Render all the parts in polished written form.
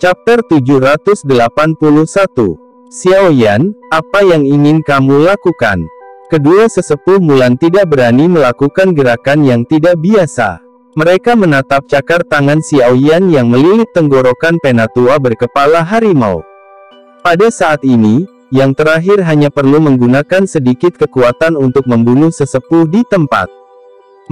Chapter 781. Xiaoyan, apa yang ingin kamu lakukan? Kedua sesepuh Mulan tidak berani melakukan gerakan yang tidak biasa. Mereka menatap cakar tangan Xiaoyan yang melilit tenggorokan penatua berkepala harimau. Pada saat ini, yang terakhir hanya perlu menggunakan sedikit kekuatan untuk membunuh sesepuh di tempat.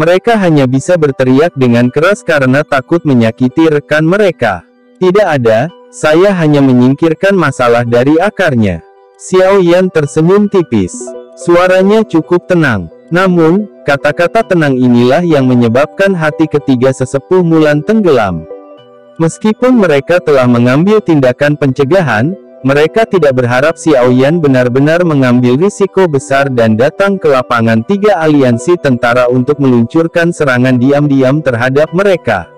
Mereka hanya bisa berteriak dengan keras karena takut menyakiti rekan mereka. Tidak ada, saya hanya menyingkirkan masalah dari akarnya. Xiaoyan tersenyum tipis. Suaranya cukup tenang. Namun, kata-kata tenang inilah yang menyebabkan hati ketiga sesepuh Mulan tenggelam. Meskipun mereka telah mengambil tindakan pencegahan, mereka tidak berharap Xiaoyan benar-benar mengambil risiko besar dan datang ke lapangan tiga aliansi tentara untuk meluncurkan serangan diam-diam terhadap mereka.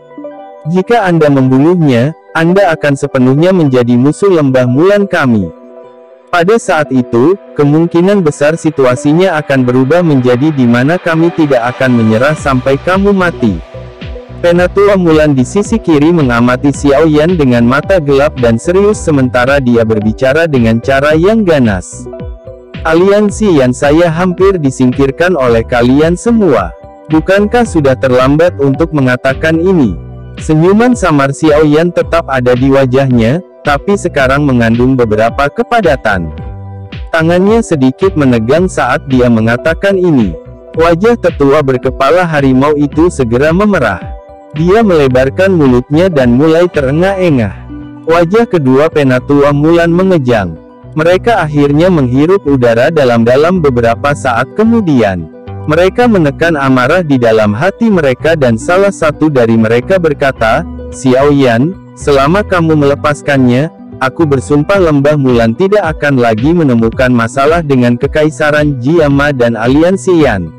Jika Anda membunuhnya, Anda akan sepenuhnya menjadi musuh lembah Mulan kami. Pada saat itu, kemungkinan besar situasinya akan berubah menjadi di mana kami tidak akan menyerah sampai kamu mati. Penatua Mulan di sisi kiri mengamati Xiaoyan dengan mata gelap dan serius sementara dia berbicara dengan cara yang ganas. Aliansi yang saya hampir disingkirkan oleh kalian semua. Bukankah sudah terlambat untuk mengatakan ini? Senyuman samar Xiaoyan tetap ada di wajahnya, tapi sekarang mengandung beberapa kepadatan. Tangannya sedikit menegang saat dia mengatakan ini. Wajah tetua berkepala harimau itu segera memerah. Dia melebarkan mulutnya dan mulai terengah-engah. Wajah kedua penatua Mulan mengejang. Mereka akhirnya menghirup udara dalam-dalam beberapa saat kemudian. Mereka menekan amarah di dalam hati mereka dan salah satu dari mereka berkata, Xiaoyan, selama kamu melepaskannya, aku bersumpah lembah Mulan tidak akan lagi menemukan masalah dengan Kekaisaran Jiama dan Aliansi Yan.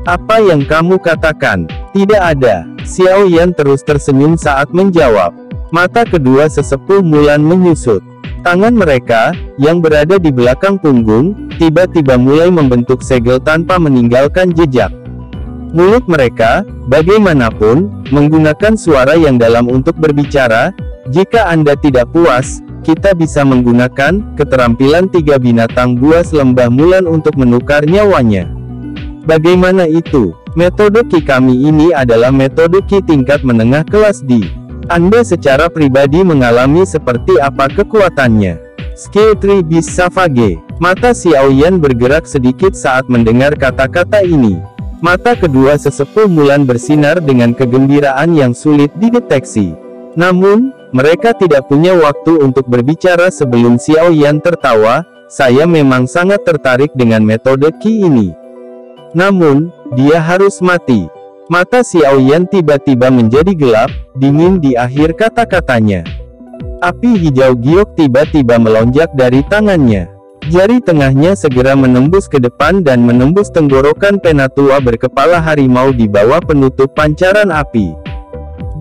Apa yang kamu katakan? Tidak ada. Xiaoyan terus tersenyum saat menjawab. Mata kedua sesepuh Mulan menyusut. Tangan mereka, yang berada di belakang punggung, tiba-tiba mulai membentuk segel tanpa meninggalkan jejak. Mulut mereka, bagaimanapun, menggunakan suara yang dalam untuk berbicara. Jika Anda tidak puas, kita bisa menggunakan keterampilan tiga binatang buas lembah Mulan untuk menukar nyawanya. Bagaimana itu? Metode Ki kami ini adalah metode Ki tingkat menengah kelas D. Anda secara pribadi mengalami seperti apa kekuatannya. Skill 3 Beast Savage. Mata Xiaoyan bergerak sedikit saat mendengar kata-kata ini. Mata kedua sesepuh Mulan bersinar dengan kegembiraan yang sulit dideteksi. Namun, mereka tidak punya waktu untuk berbicara sebelum Xiaoyan tertawa. Saya memang sangat tertarik dengan metode Ki ini. Namun, dia harus mati. Mata Xiaoyan tiba-tiba menjadi gelap, dingin di akhir kata-katanya. Api hijau giok tiba-tiba melonjak dari tangannya. Jari tengahnya segera menembus ke depan dan menembus tenggorokan penatua berkepala harimau di bawah penutup pancaran api.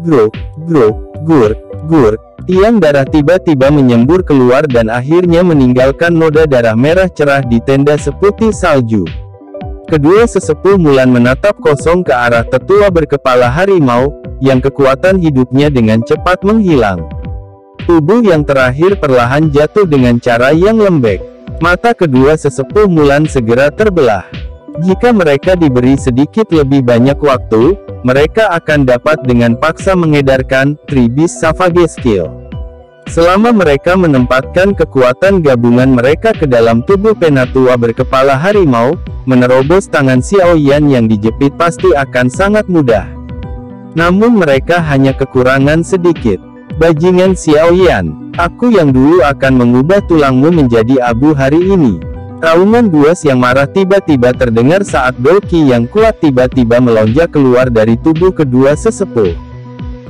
Grok, grok, gurk, gurk. Tiang darah tiba-tiba menyembur keluar dan akhirnya meninggalkan noda darah merah cerah di tenda seputih salju. Kedua sesepuh Mulan menatap kosong ke arah tetua berkepala harimau, yang kekuatan hidupnya dengan cepat menghilang. Tubuh yang terakhir perlahan jatuh dengan cara yang lembek. Mata kedua sesepuh Mulan segera terbelah. Jika mereka diberi sedikit lebih banyak waktu, mereka akan dapat dengan paksa mengedarkan 3 Beast Savage Skill. Selama mereka menempatkan kekuatan gabungan mereka ke dalam tubuh penatua berkepala harimau, menerobos tangan Xiaoyan yang dijepit pasti akan sangat mudah. Namun mereka hanya kekurangan sedikit. Bajingan Xiaoyan, aku yang dulu akan mengubah tulangmu menjadi abu hari ini. Raungan buas yang marah tiba-tiba terdengar saat Dolki yang kuat tiba-tiba melonjak keluar dari tubuh kedua sesepuh.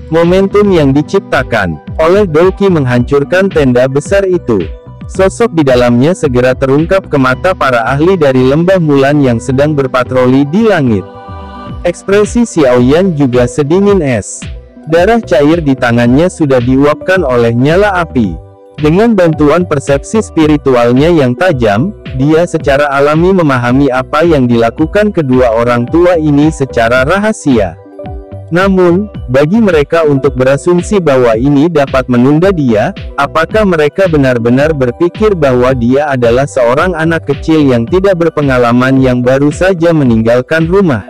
Momentum yang diciptakan oleh Dolki menghancurkan tenda besar itu. Sosok di dalamnya segera terungkap ke mata para ahli dari lembah Mulan yang sedang berpatroli di langit. Ekspresi Xiaoyan juga sedingin es. Darah cair di tangannya sudah diuapkan oleh nyala api. Dengan bantuan persepsi spiritualnya yang tajam, dia secara alami memahami apa yang dilakukan kedua orang tua ini secara rahasia. Namun, bagi mereka untuk berasumsi bahwa ini dapat menunda dia, apakah mereka benar-benar berpikir bahwa dia adalah seorang anak kecil yang tidak berpengalaman yang baru saja meninggalkan rumah?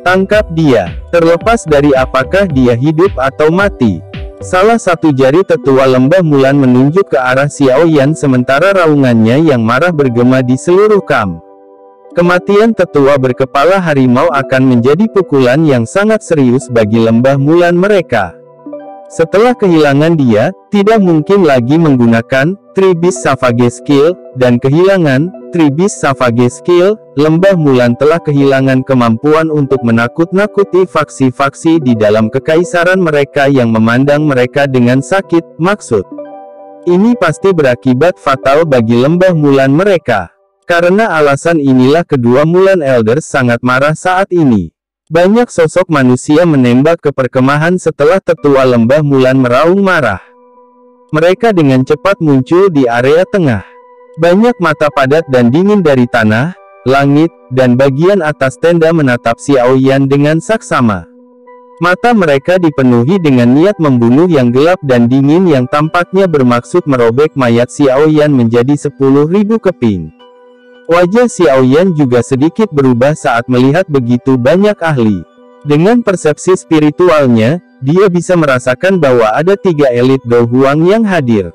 Tangkap dia, terlepas dari apakah dia hidup atau mati. Salah satu jari tetua lembah Mulan menunjuk ke arah Xiao Yan sementara raungannya yang marah bergema di seluruh kamp. Kematian tetua berkepala harimau akan menjadi pukulan yang sangat serius bagi lembah Mulan mereka. Setelah kehilangan dia, tidak mungkin lagi menggunakan Three Beast Savage Skill, dan kehilangan Three Beast Savage Skill, lembah Mulan telah kehilangan kemampuan untuk menakut-nakuti faksi-faksi di dalam kekaisaran mereka yang memandang mereka dengan sakit. Maksud ini pasti berakibat fatal bagi lembah Mulan mereka. Karena alasan inilah kedua Mulan Elders sangat marah saat ini. Banyak sosok manusia menembak ke perkemahan setelah tetua lembah Mulan meraung marah. Mereka dengan cepat muncul di area tengah. Banyak mata padat dan dingin dari tanah, langit, dan bagian atas tenda menatap Xiao Yan dengan saksama. Mata mereka dipenuhi dengan niat membunuh yang gelap dan dingin yang tampaknya bermaksud merobek mayat Xiao Yan menjadi 10.000 keping. Wajah Xiao Yan juga sedikit berubah saat melihat begitu banyak ahli. Dengan persepsi spiritualnya, dia bisa merasakan bahwa ada 3 elit Do Huang yang hadir.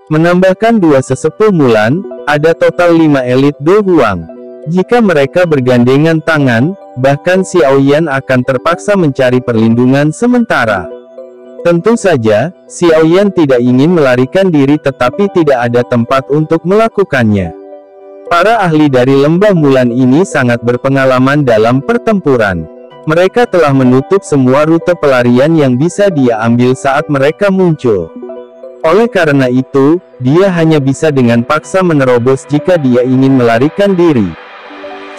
Menambahkan 2 sesepuh Mulan, ada total 5 elit Do Huang. Jika mereka bergandengan tangan, bahkan Xiao Yan akan terpaksa mencari perlindungan sementara. Tentu saja, Xiao Yan tidak ingin melarikan diri tetapi tidak ada tempat untuk melakukannya. Para ahli dari lembah Mulan ini sangat berpengalaman dalam pertempuran. Mereka telah menutup semua rute pelarian yang bisa dia ambil saat mereka muncul. Oleh karena itu, dia hanya bisa dengan paksa menerobos jika dia ingin melarikan diri.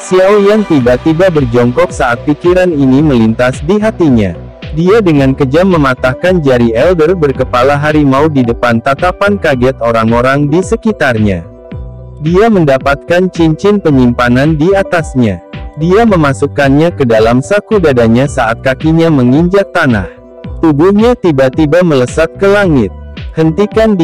Xiao Yan tiba-tiba berjongkok saat pikiran ini melintas di hatinya. Dia dengan kejam mematahkan jari Elder berkepala harimau di depan tatapan kaget orang-orang di sekitarnya. Dia mendapatkan cincin penyimpanan di atasnya. Dia memasukkannya ke dalam saku dadanya saat kakinya menginjak tanah. Tubuhnya tiba-tiba melesat ke langit. Hentikan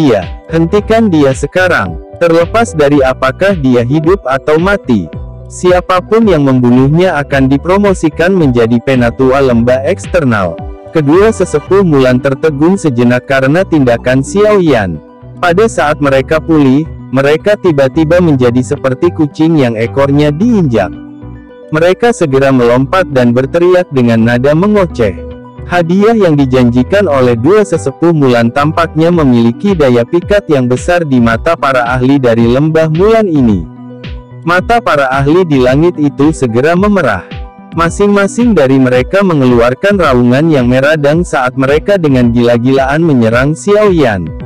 dia sekarang. Terlepas dari apakah dia hidup atau mati. Siapapun yang membunuhnya akan dipromosikan menjadi penatua lembah eksternal. Kedua sesepuh Mulan tertegun sejenak karena tindakan Xiao Yan. Pada saat mereka pulih, mereka tiba-tiba menjadi seperti kucing yang ekornya diinjak. Mereka segera melompat dan berteriak dengan nada mengoceh. Hadiah yang dijanjikan oleh 2 sesepuh Mulan tampaknya memiliki daya pikat yang besar di mata para ahli dari lembah Mulan ini. Mata para ahli di langit itu segera memerah. Masing-masing dari mereka mengeluarkan raungan yang meradang saat mereka dengan gila-gilaan menyerang Xiao Yan.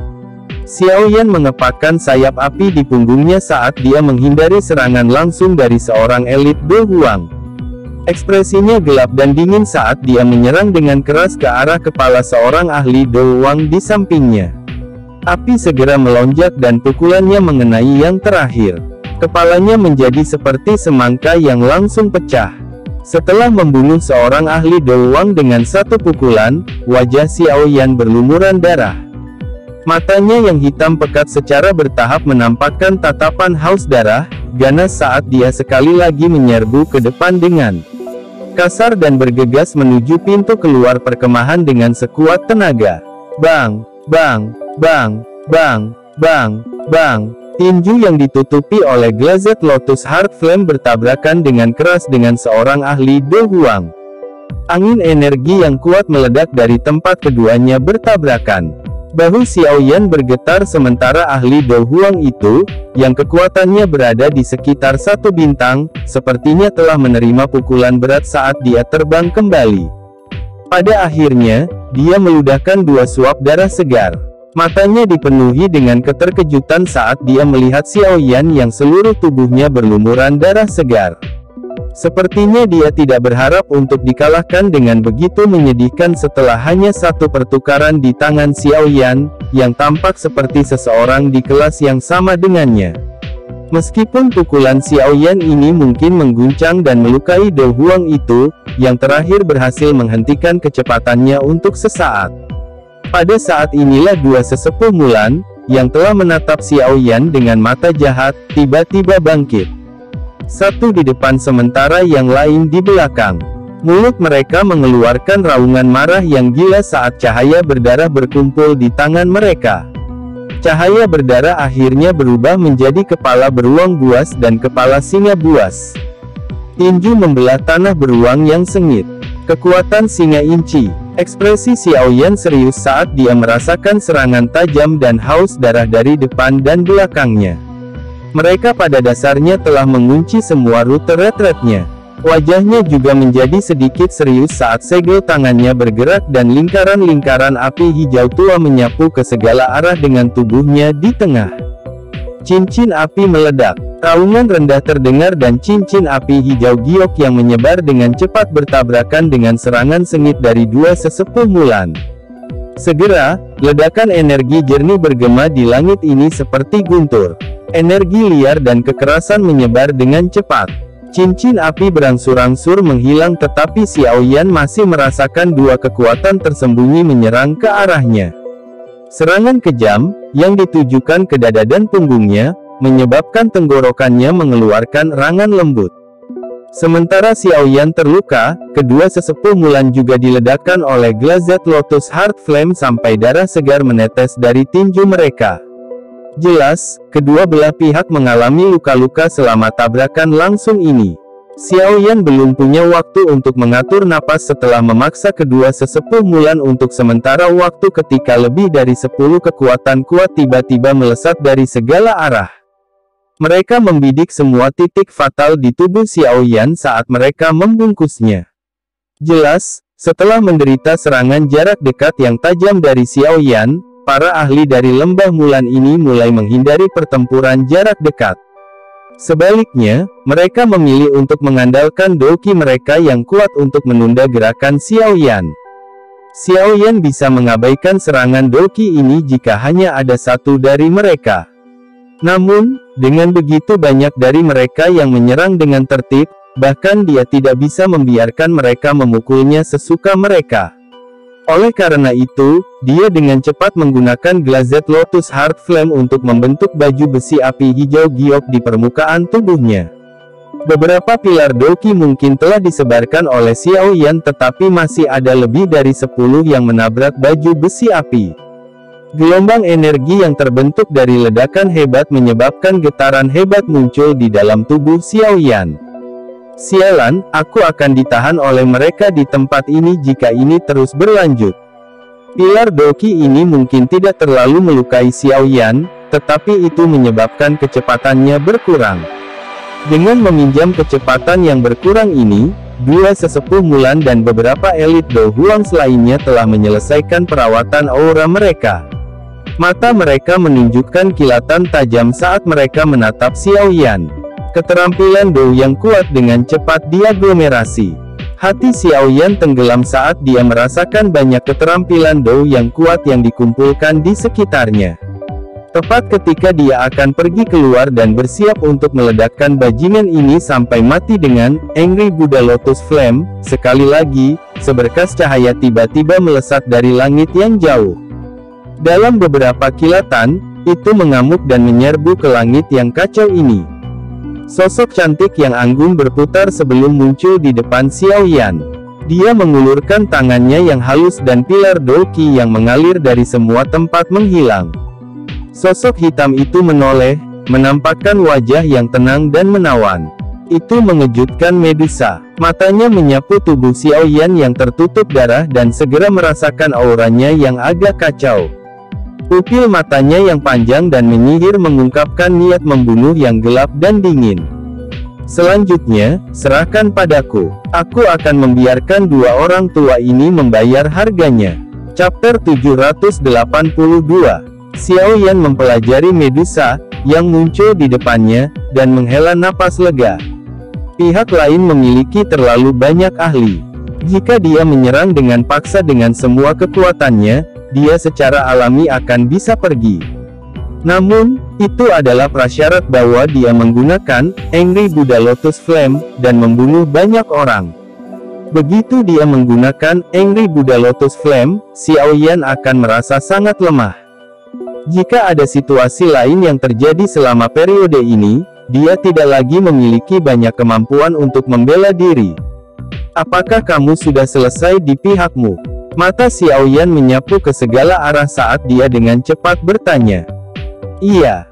Xiao Yan mengepakkan sayap api di punggungnya saat dia menghindari serangan langsung dari seorang elit Do Huang. Ekspresinya gelap dan dingin saat dia menyerang dengan keras ke arah kepala seorang ahli Do Huang di sampingnya. Api segera melonjak dan pukulannya mengenai yang terakhir. Kepalanya menjadi seperti semangka yang langsung pecah. Setelah membunuh seorang ahli Do Huang dengan satu pukulan, wajah Xiao Yan berlumuran darah. Matanya yang hitam pekat secara bertahap menampakkan tatapan haus darah, ganas saat dia sekali lagi menyerbu ke depan dengan kasar dan bergegas menuju pintu keluar perkemahan dengan sekuat tenaga. Bang! Bang! Bang! Bang! Bang! Bang! Tinju yang ditutupi oleh Glazed Lotus Heart Flame bertabrakan dengan keras dengan seorang ahli Do Huang. Angin energi yang kuat meledak dari tempat keduanya bertabrakan. Bahu Xiao Yan bergetar sementara ahli Do Huang itu, yang kekuatannya berada di sekitar 1 bintang, sepertinya telah menerima pukulan berat saat dia terbang kembali. Pada akhirnya, dia meludahkan 2 suap darah segar. Matanya dipenuhi dengan keterkejutan saat dia melihat Xiao Yan yang seluruh tubuhnya berlumuran darah segar. Sepertinya dia tidak berharap untuk dikalahkan dengan begitu menyedihkan setelah hanya 1 pertukaran di tangan Xiao Yan, yang tampak seperti seseorang di kelas yang sama dengannya. Meskipun pukulan Xiaoyan ini mungkin mengguncang dan melukai Do Huang itu, yang terakhir berhasil menghentikan kecepatannya untuk sesaat. Pada saat inilah dua sesepuh Mulan, yang telah menatap Xiaoyan dengan mata jahat, tiba-tiba bangkit. Satu di depan sementara yang lain di belakang. Mulut mereka mengeluarkan raungan marah yang gila saat cahaya berdarah berkumpul di tangan mereka. Cahaya berdarah akhirnya berubah menjadi kepala beruang buas dan kepala singa buas. Tinju membelah tanah beruang yang sengit. Kekuatan singa inci. Ekspresi Xiaoyan serius saat dia merasakan serangan tajam dan haus darah dari depan dan belakangnya. Mereka pada dasarnya telah mengunci semua rute retretnya. Wajahnya juga menjadi sedikit serius saat segel tangannya bergerak dan lingkaran-lingkaran api hijau tua menyapu ke segala arah dengan tubuhnya di tengah. Cincin api meledak. Raungan rendah terdengar dan cincin api hijau giok yang menyebar dengan cepat bertabrakan dengan serangan sengit dari dua sesepuh Mulan. Segera, ledakan energi jernih bergema di langit ini seperti guntur. Energi liar dan kekerasan menyebar dengan cepat. Cincin api berangsur-angsur menghilang tetapi Xiaoyan masih merasakan dua kekuatan tersembunyi menyerang ke arahnya. Serangan kejam, yang ditujukan ke dada dan punggungnya, menyebabkan tenggorokannya mengeluarkan rangan lembut. Sementara Xiaoyan terluka, kedua sesepuh Mulan juga diledakkan oleh Glazed Lotus Heart Flame sampai darah segar menetes dari tinju mereka. Jelas, kedua belah pihak mengalami luka-luka selama tabrakan langsung ini. Xiaoyan belum punya waktu untuk mengatur napas setelah memaksa kedua sesepuh Mulan untuk sementara waktu ketika lebih dari 10 kekuatan kuat tiba-tiba melesat dari segala arah. Mereka membidik semua titik fatal di tubuh Xiaoyan saat mereka membungkusnya. Jelas, setelah menderita serangan jarak dekat yang tajam dari Xiaoyan, para ahli dari lembah Mulan ini mulai menghindari pertempuran jarak dekat. Sebaliknya, mereka memilih untuk mengandalkan doki mereka yang kuat untuk menunda gerakan Xiaoyan. Xiaoyan bisa mengabaikan serangan doki ini jika hanya ada satu dari mereka. Namun, dengan begitu banyak dari mereka yang menyerang dengan tertib, bahkan dia tidak bisa membiarkan mereka memukulnya sesuka mereka. Oleh karena itu, dia dengan cepat menggunakan Glazed Lotus Heart Flame untuk membentuk baju besi api hijau giok di permukaan tubuhnya. Beberapa pilar doki mungkin telah disebarkan oleh Xiaoyan tetapi masih ada lebih dari 10 yang menabrak baju besi api. Gelombang energi yang terbentuk dari ledakan hebat menyebabkan getaran hebat muncul di dalam tubuh Xiaoyan. Sialan, aku akan ditahan oleh mereka di tempat ini jika ini terus berlanjut. Pilar doki ini mungkin tidak terlalu melukai Xiaoyan, tetapi itu menyebabkan kecepatannya berkurang. Dengan meminjam kecepatan yang berkurang ini, dua sesepuh Mulan dan beberapa elit Do Huang lainnya telah menyelesaikan perawatan aura mereka. Mata mereka menunjukkan kilatan tajam saat mereka menatap Xiaoyan. Keterampilan Do yang kuat dengan cepat diaglomerasi. Hati Xiaoyan tenggelam saat dia merasakan banyak keterampilan Do yang kuat yang dikumpulkan di sekitarnya. Tepat ketika dia akan pergi keluar dan bersiap untuk meledakkan bajingan ini sampai mati dengan Angry Buddha Lotus Flame, sekali lagi, seberkas cahaya tiba-tiba melesat dari langit yang jauh. Dalam beberapa kilatan, itu mengamuk dan menyerbu ke langit yang kacau ini. Sosok cantik yang anggun berputar sebelum muncul di depan Xiaoyan. Dia mengulurkan tangannya yang halus dan pilar doki yang mengalir dari semua tempat menghilang. Sosok hitam itu menoleh, menampakkan wajah yang tenang dan menawan. Itu mengejutkan Medusa. Matanya menyapu tubuh Xiaoyan yang tertutup darah dan segera merasakan auranya yang agak kacau. Pupil matanya yang panjang dan menyihir mengungkapkan niat membunuh yang gelap dan dingin. Selanjutnya, serahkan padaku. Aku akan membiarkan dua orang tua ini membayar harganya. Chapter 782. Xiaoyan mempelajari Medusa, yang muncul di depannya, dan menghela napas lega. Pihak lain memiliki terlalu banyak ahli. Jika dia menyerang dengan paksa dengan semua kekuatannya, dia secara alami akan bisa pergi. Namun, Itu adalah prasyarat bahwa dia menggunakan Angry Buddha Lotus Flame dan membunuh banyak orang. Begitu dia menggunakan Angry Buddha Lotus Flame, Xiao Yan akan merasa sangat lemah. Jika ada situasi lain yang terjadi selama periode ini, dia tidak lagi memiliki banyak kemampuan untuk membela diri. Apakah kamu sudah selesai di pihakmu? Mata Xiao Yan menyapu ke segala arah saat dia dengan cepat bertanya. Iya.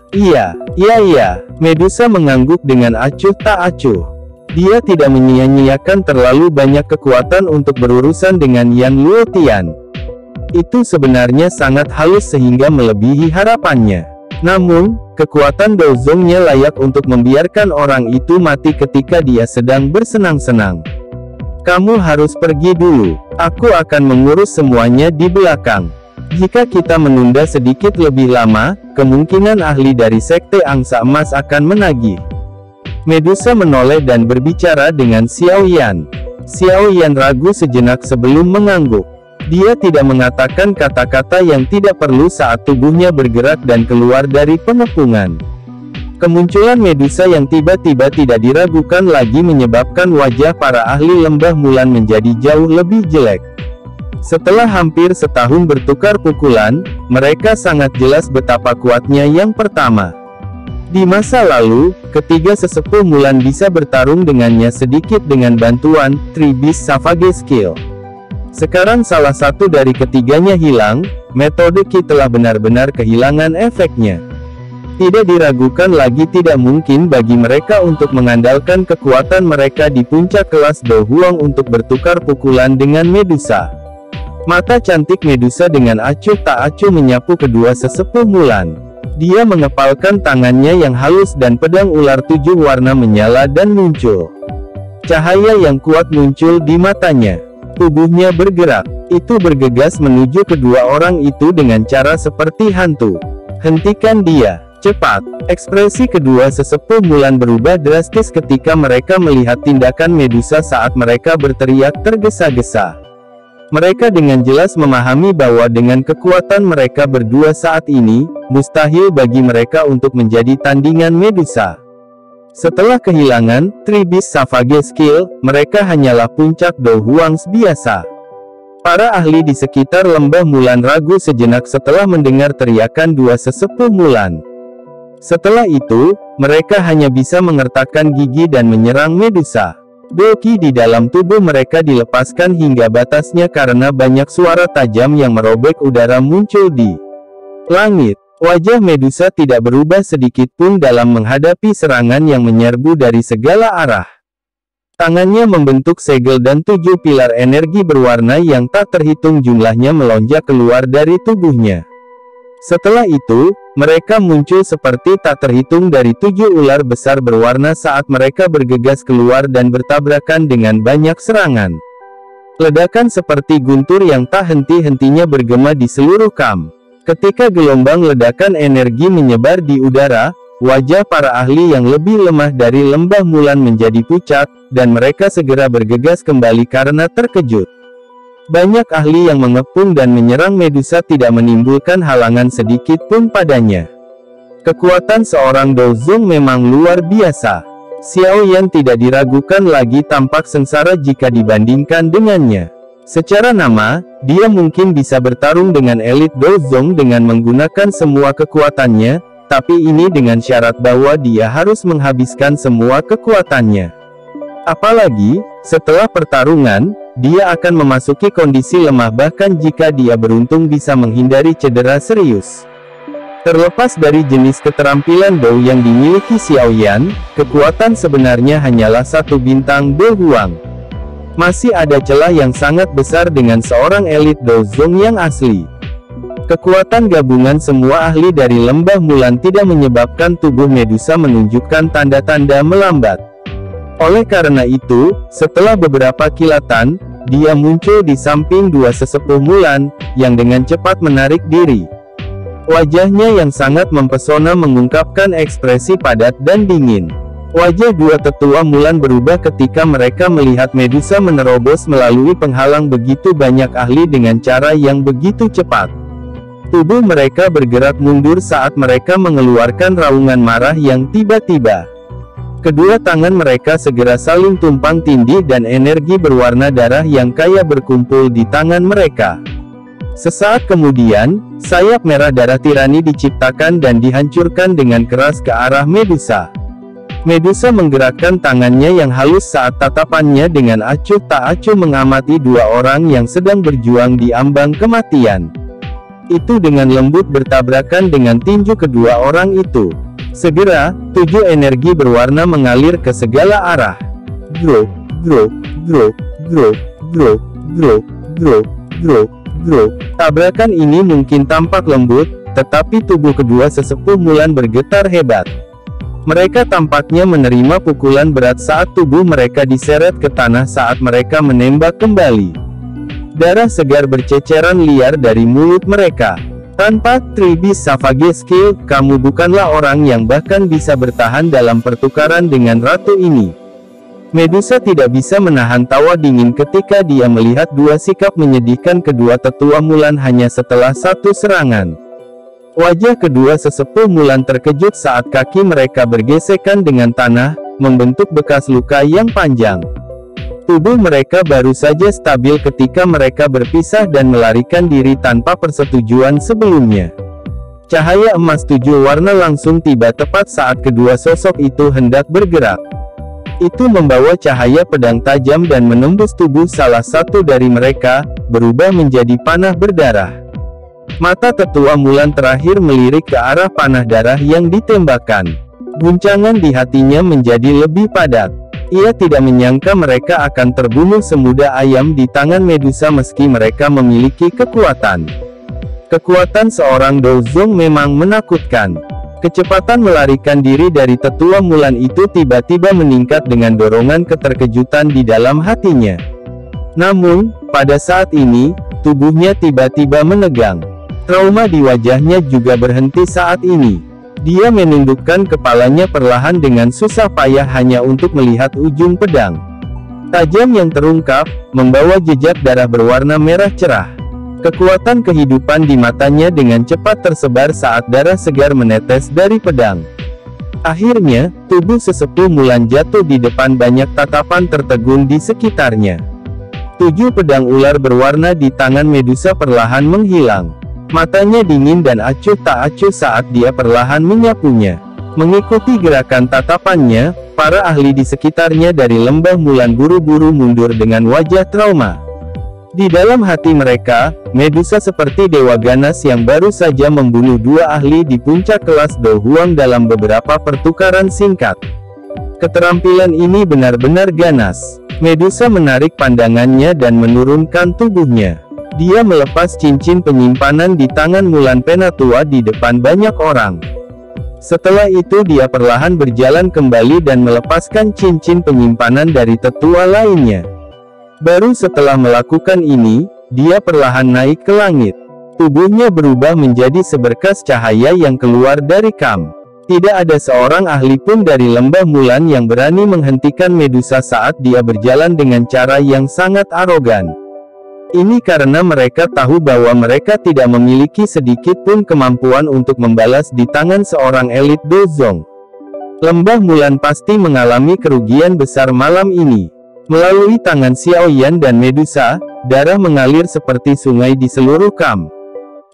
Medusa mengangguk dengan acuh tak acuh. Dia tidak menyia-nyiakan terlalu banyak kekuatan untuk berurusan dengan Yan Luotian. Itu sebenarnya sangat halus sehingga melebihi harapannya. Namun, kekuatan Dozongnya layak untuk membiarkan orang itu mati ketika dia sedang bersenang-senang. Kamu harus pergi dulu. Aku akan mengurus semuanya di belakang. Jika kita menunda sedikit lebih lama, kemungkinan ahli dari Sekte Angsa Emas akan menagih. Medusa menoleh dan berbicara dengan Xiao Yan. Xiao Yan ragu sejenak sebelum mengangguk. Dia tidak mengatakan kata-kata yang tidak perlu saat tubuhnya bergerak dan keluar dari pengepungan. Kemunculan Medusa yang tiba-tiba tidak diragukan lagi menyebabkan wajah para ahli lembah Mulan menjadi jauh lebih jelek. Setelah hampir setahun bertukar pukulan, mereka sangat jelas betapa kuatnya yang pertama. Di masa lalu, ketiga sesepuh Mulan bisa bertarung dengannya sedikit dengan bantuan Three Beast Savage Skill. Sekarang salah satu dari ketiganya hilang, metode Qi telah benar-benar kehilangan efeknya. Tidak diragukan lagi tidak mungkin bagi mereka untuk mengandalkan kekuatan mereka di puncak kelas Do Huang untuk bertukar pukulan dengan Medusa. Mata cantik Medusa dengan acuh tak acuh menyapu kedua sesepuh Mulan. Dia mengepalkan tangannya yang halus dan pedang ular 7 warna menyala dan muncul. Cahaya yang kuat muncul di matanya. Tubuhnya bergerak. Itu bergegas menuju kedua orang itu dengan cara seperti hantu. Hentikan dia, cepat. Ekspresi kedua sesepuh Mulan berubah drastis ketika mereka melihat tindakan Medusa saat mereka berteriak tergesa-gesa. Mereka dengan jelas memahami bahwa dengan kekuatan mereka berdua saat ini, mustahil bagi mereka untuk menjadi tandingan Medusa. Setelah kehilangan Three Beast Savage Skill, mereka hanyalah puncak Do Huangs biasa. Para ahli di sekitar lembah Mulan ragu sejenak setelah mendengar teriakan dua sesepuh Mulan. Setelah itu, mereka hanya bisa mengertakkan gigi dan menyerang Medusa. Qi di dalam tubuh mereka dilepaskan hingga batasnya karena banyak suara tajam yang merobek udara muncul di langit. Wajah Medusa tidak berubah sedikit pun dalam menghadapi serangan yang menyerbu dari segala arah. Tangannya membentuk segel dan 7 pilar energi berwarna yang tak terhitung jumlahnya melonjak keluar dari tubuhnya. Setelah itu, mereka muncul seperti tak terhitung dari 7 ular besar berwarna saat mereka bergegas keluar dan bertabrakan dengan banyak serangan. Ledakan seperti guntur yang tak henti-hentinya bergema di seluruh kamp. Ketika gelombang ledakan energi menyebar di udara, wajah para ahli yang lebih lemah dari lembah Mulan menjadi pucat, dan mereka segera bergegas kembali karena terkejut. Banyak ahli yang mengepung dan menyerang Medusa tidak menimbulkan halangan sedikit pun padanya. Kekuatan seorang Dozong memang luar biasa. Xiao Yan tidak diragukan lagi tampak sengsara jika dibandingkan dengannya. Secara nama, dia mungkin bisa bertarung dengan elit Dozong dengan menggunakan semua kekuatannya, tapi ini dengan syarat bahwa dia harus menghabiskan semua kekuatannya. Apalagi, setelah pertarungan, dia akan memasuki kondisi lemah bahkan jika dia beruntung bisa menghindari cedera serius. Terlepas dari jenis keterampilan Do yang dimiliki Xiao Yan, kekuatan sebenarnya hanyalah satu bintang Do Huang. Masih ada celah yang sangat besar dengan seorang elit Dozong yang asli. Kekuatan gabungan semua ahli dari lembah Mulan tidak menyebabkan tubuh Medusa menunjukkan tanda-tanda melambat. Oleh karena itu, setelah beberapa kilatan, dia muncul di samping dua sesepuh Mulan, yang dengan cepat menarik diri. Wajahnya yang sangat mempesona mengungkapkan ekspresi padat dan dingin. Wajah dua tetua Mulan berubah ketika mereka melihat Medusa menerobos melalui penghalang begitu banyak ahli dengan cara yang begitu cepat. Tubuh mereka bergerak mundur saat mereka mengeluarkan raungan marah yang tiba-tiba. Kedua tangan mereka segera saling tumpang tindih dan energi berwarna darah yang kaya berkumpul di tangan mereka. Sesaat kemudian, sayap merah darah tirani diciptakan dan dihancurkan dengan keras ke arah Medusa. Medusa menggerakkan tangannya yang halus saat tatapannya dengan acuh tak acuh mengamati dua orang yang sedang berjuang di ambang kematian. Itu dengan lembut bertabrakan dengan tinju kedua orang itu. Segera, 7 energi berwarna mengalir ke segala arah. Grok, grok, grok, grok, grok, grok, grok, grok, grok. Tabrakan ini mungkin tampak lembut, tetapi tubuh kedua sesepuh Mulan bergetar hebat. Mereka tampaknya menerima pukulan berat saat tubuh mereka diseret ke tanah saat mereka menembak kembali. Darah segar berceceran liar dari mulut mereka. Tanpa Tribis Savage Skill, kamu bukanlah orang yang bahkan bisa bertahan dalam pertukaran dengan ratu ini. Medusa tidak bisa menahan tawa dingin ketika dia melihat dua sikap menyedihkan kedua tetua Mulan hanya setelah satu serangan. Wajah kedua sesepuh Mulan terkejut saat kaki mereka bergesekan dengan tanah, membentuk bekas luka yang panjang. Tubuh mereka baru saja stabil ketika mereka berpisah dan melarikan diri tanpa persetujuan sebelumnya. Cahaya emas 7 warna langsung tiba tepat saat kedua sosok itu hendak bergerak. Itu membawa cahaya pedang tajam dan menembus tubuh salah satu dari mereka, berubah menjadi panah berdarah. Mata tetua Mulan terakhir melirik ke arah panah darah yang ditembakkan. Guncangan di hatinya menjadi lebih padat. Ia tidak menyangka mereka akan terbunuh semudah ayam di tangan Medusa meski mereka memiliki kekuatan. Kekuatan seorang Dozong memang menakutkan. Kecepatan melarikan diri dari tetua Mulan itu tiba-tiba meningkat dengan dorongan keterkejutan di dalam hatinya. Namun, pada saat ini, tubuhnya tiba-tiba menegang. Trauma di wajahnya juga berhenti saat ini. Dia menundukkan kepalanya perlahan dengan susah payah hanya untuk melihat ujung pedang. Tajam yang terungkap, membawa jejak darah berwarna merah cerah. Kekuatan kehidupan di matanya dengan cepat tersebar saat darah segar menetes dari pedang. Akhirnya, tubuh sesepuh Mulan jatuh di depan banyak tatapan tertegun di sekitarnya. 7 pedang ular berwarna di tangan Medusa perlahan menghilang. Matanya dingin dan acuh tak acuh saat dia perlahan menyapunya. Mengikuti gerakan tatapannya, para ahli di sekitarnya dari lembah Mulan buru-buru mundur dengan wajah trauma. Di dalam hati mereka, Medusa seperti dewa ganas yang baru saja membunuh 2 ahli di puncak kelas Do Huang dalam beberapa pertukaran singkat. Keterampilan ini benar-benar ganas. Medusa menarik pandangannya dan menurunkan tubuhnya. Dia melepas cincin penyimpanan di tangan Mulan Penatua di depan banyak orang. Setelah itu dia perlahan berjalan kembali dan melepaskan cincin penyimpanan dari tetua lainnya. Baru setelah melakukan ini, dia perlahan naik ke langit. Tubuhnya berubah menjadi seberkas cahaya yang keluar dari Kam. Tidak ada seorang ahli pun dari lembah Mulan yang berani menghentikan Medusa saat dia berjalan dengan cara yang sangat arogan. Ini karena mereka tahu bahwa mereka tidak memiliki sedikit pun kemampuan untuk membalas di tangan seorang elit Dozong. Lembah Mulan pasti mengalami kerugian besar malam ini. Melalui tangan Xiao Yan dan Medusa, darah mengalir seperti sungai di seluruh Kam.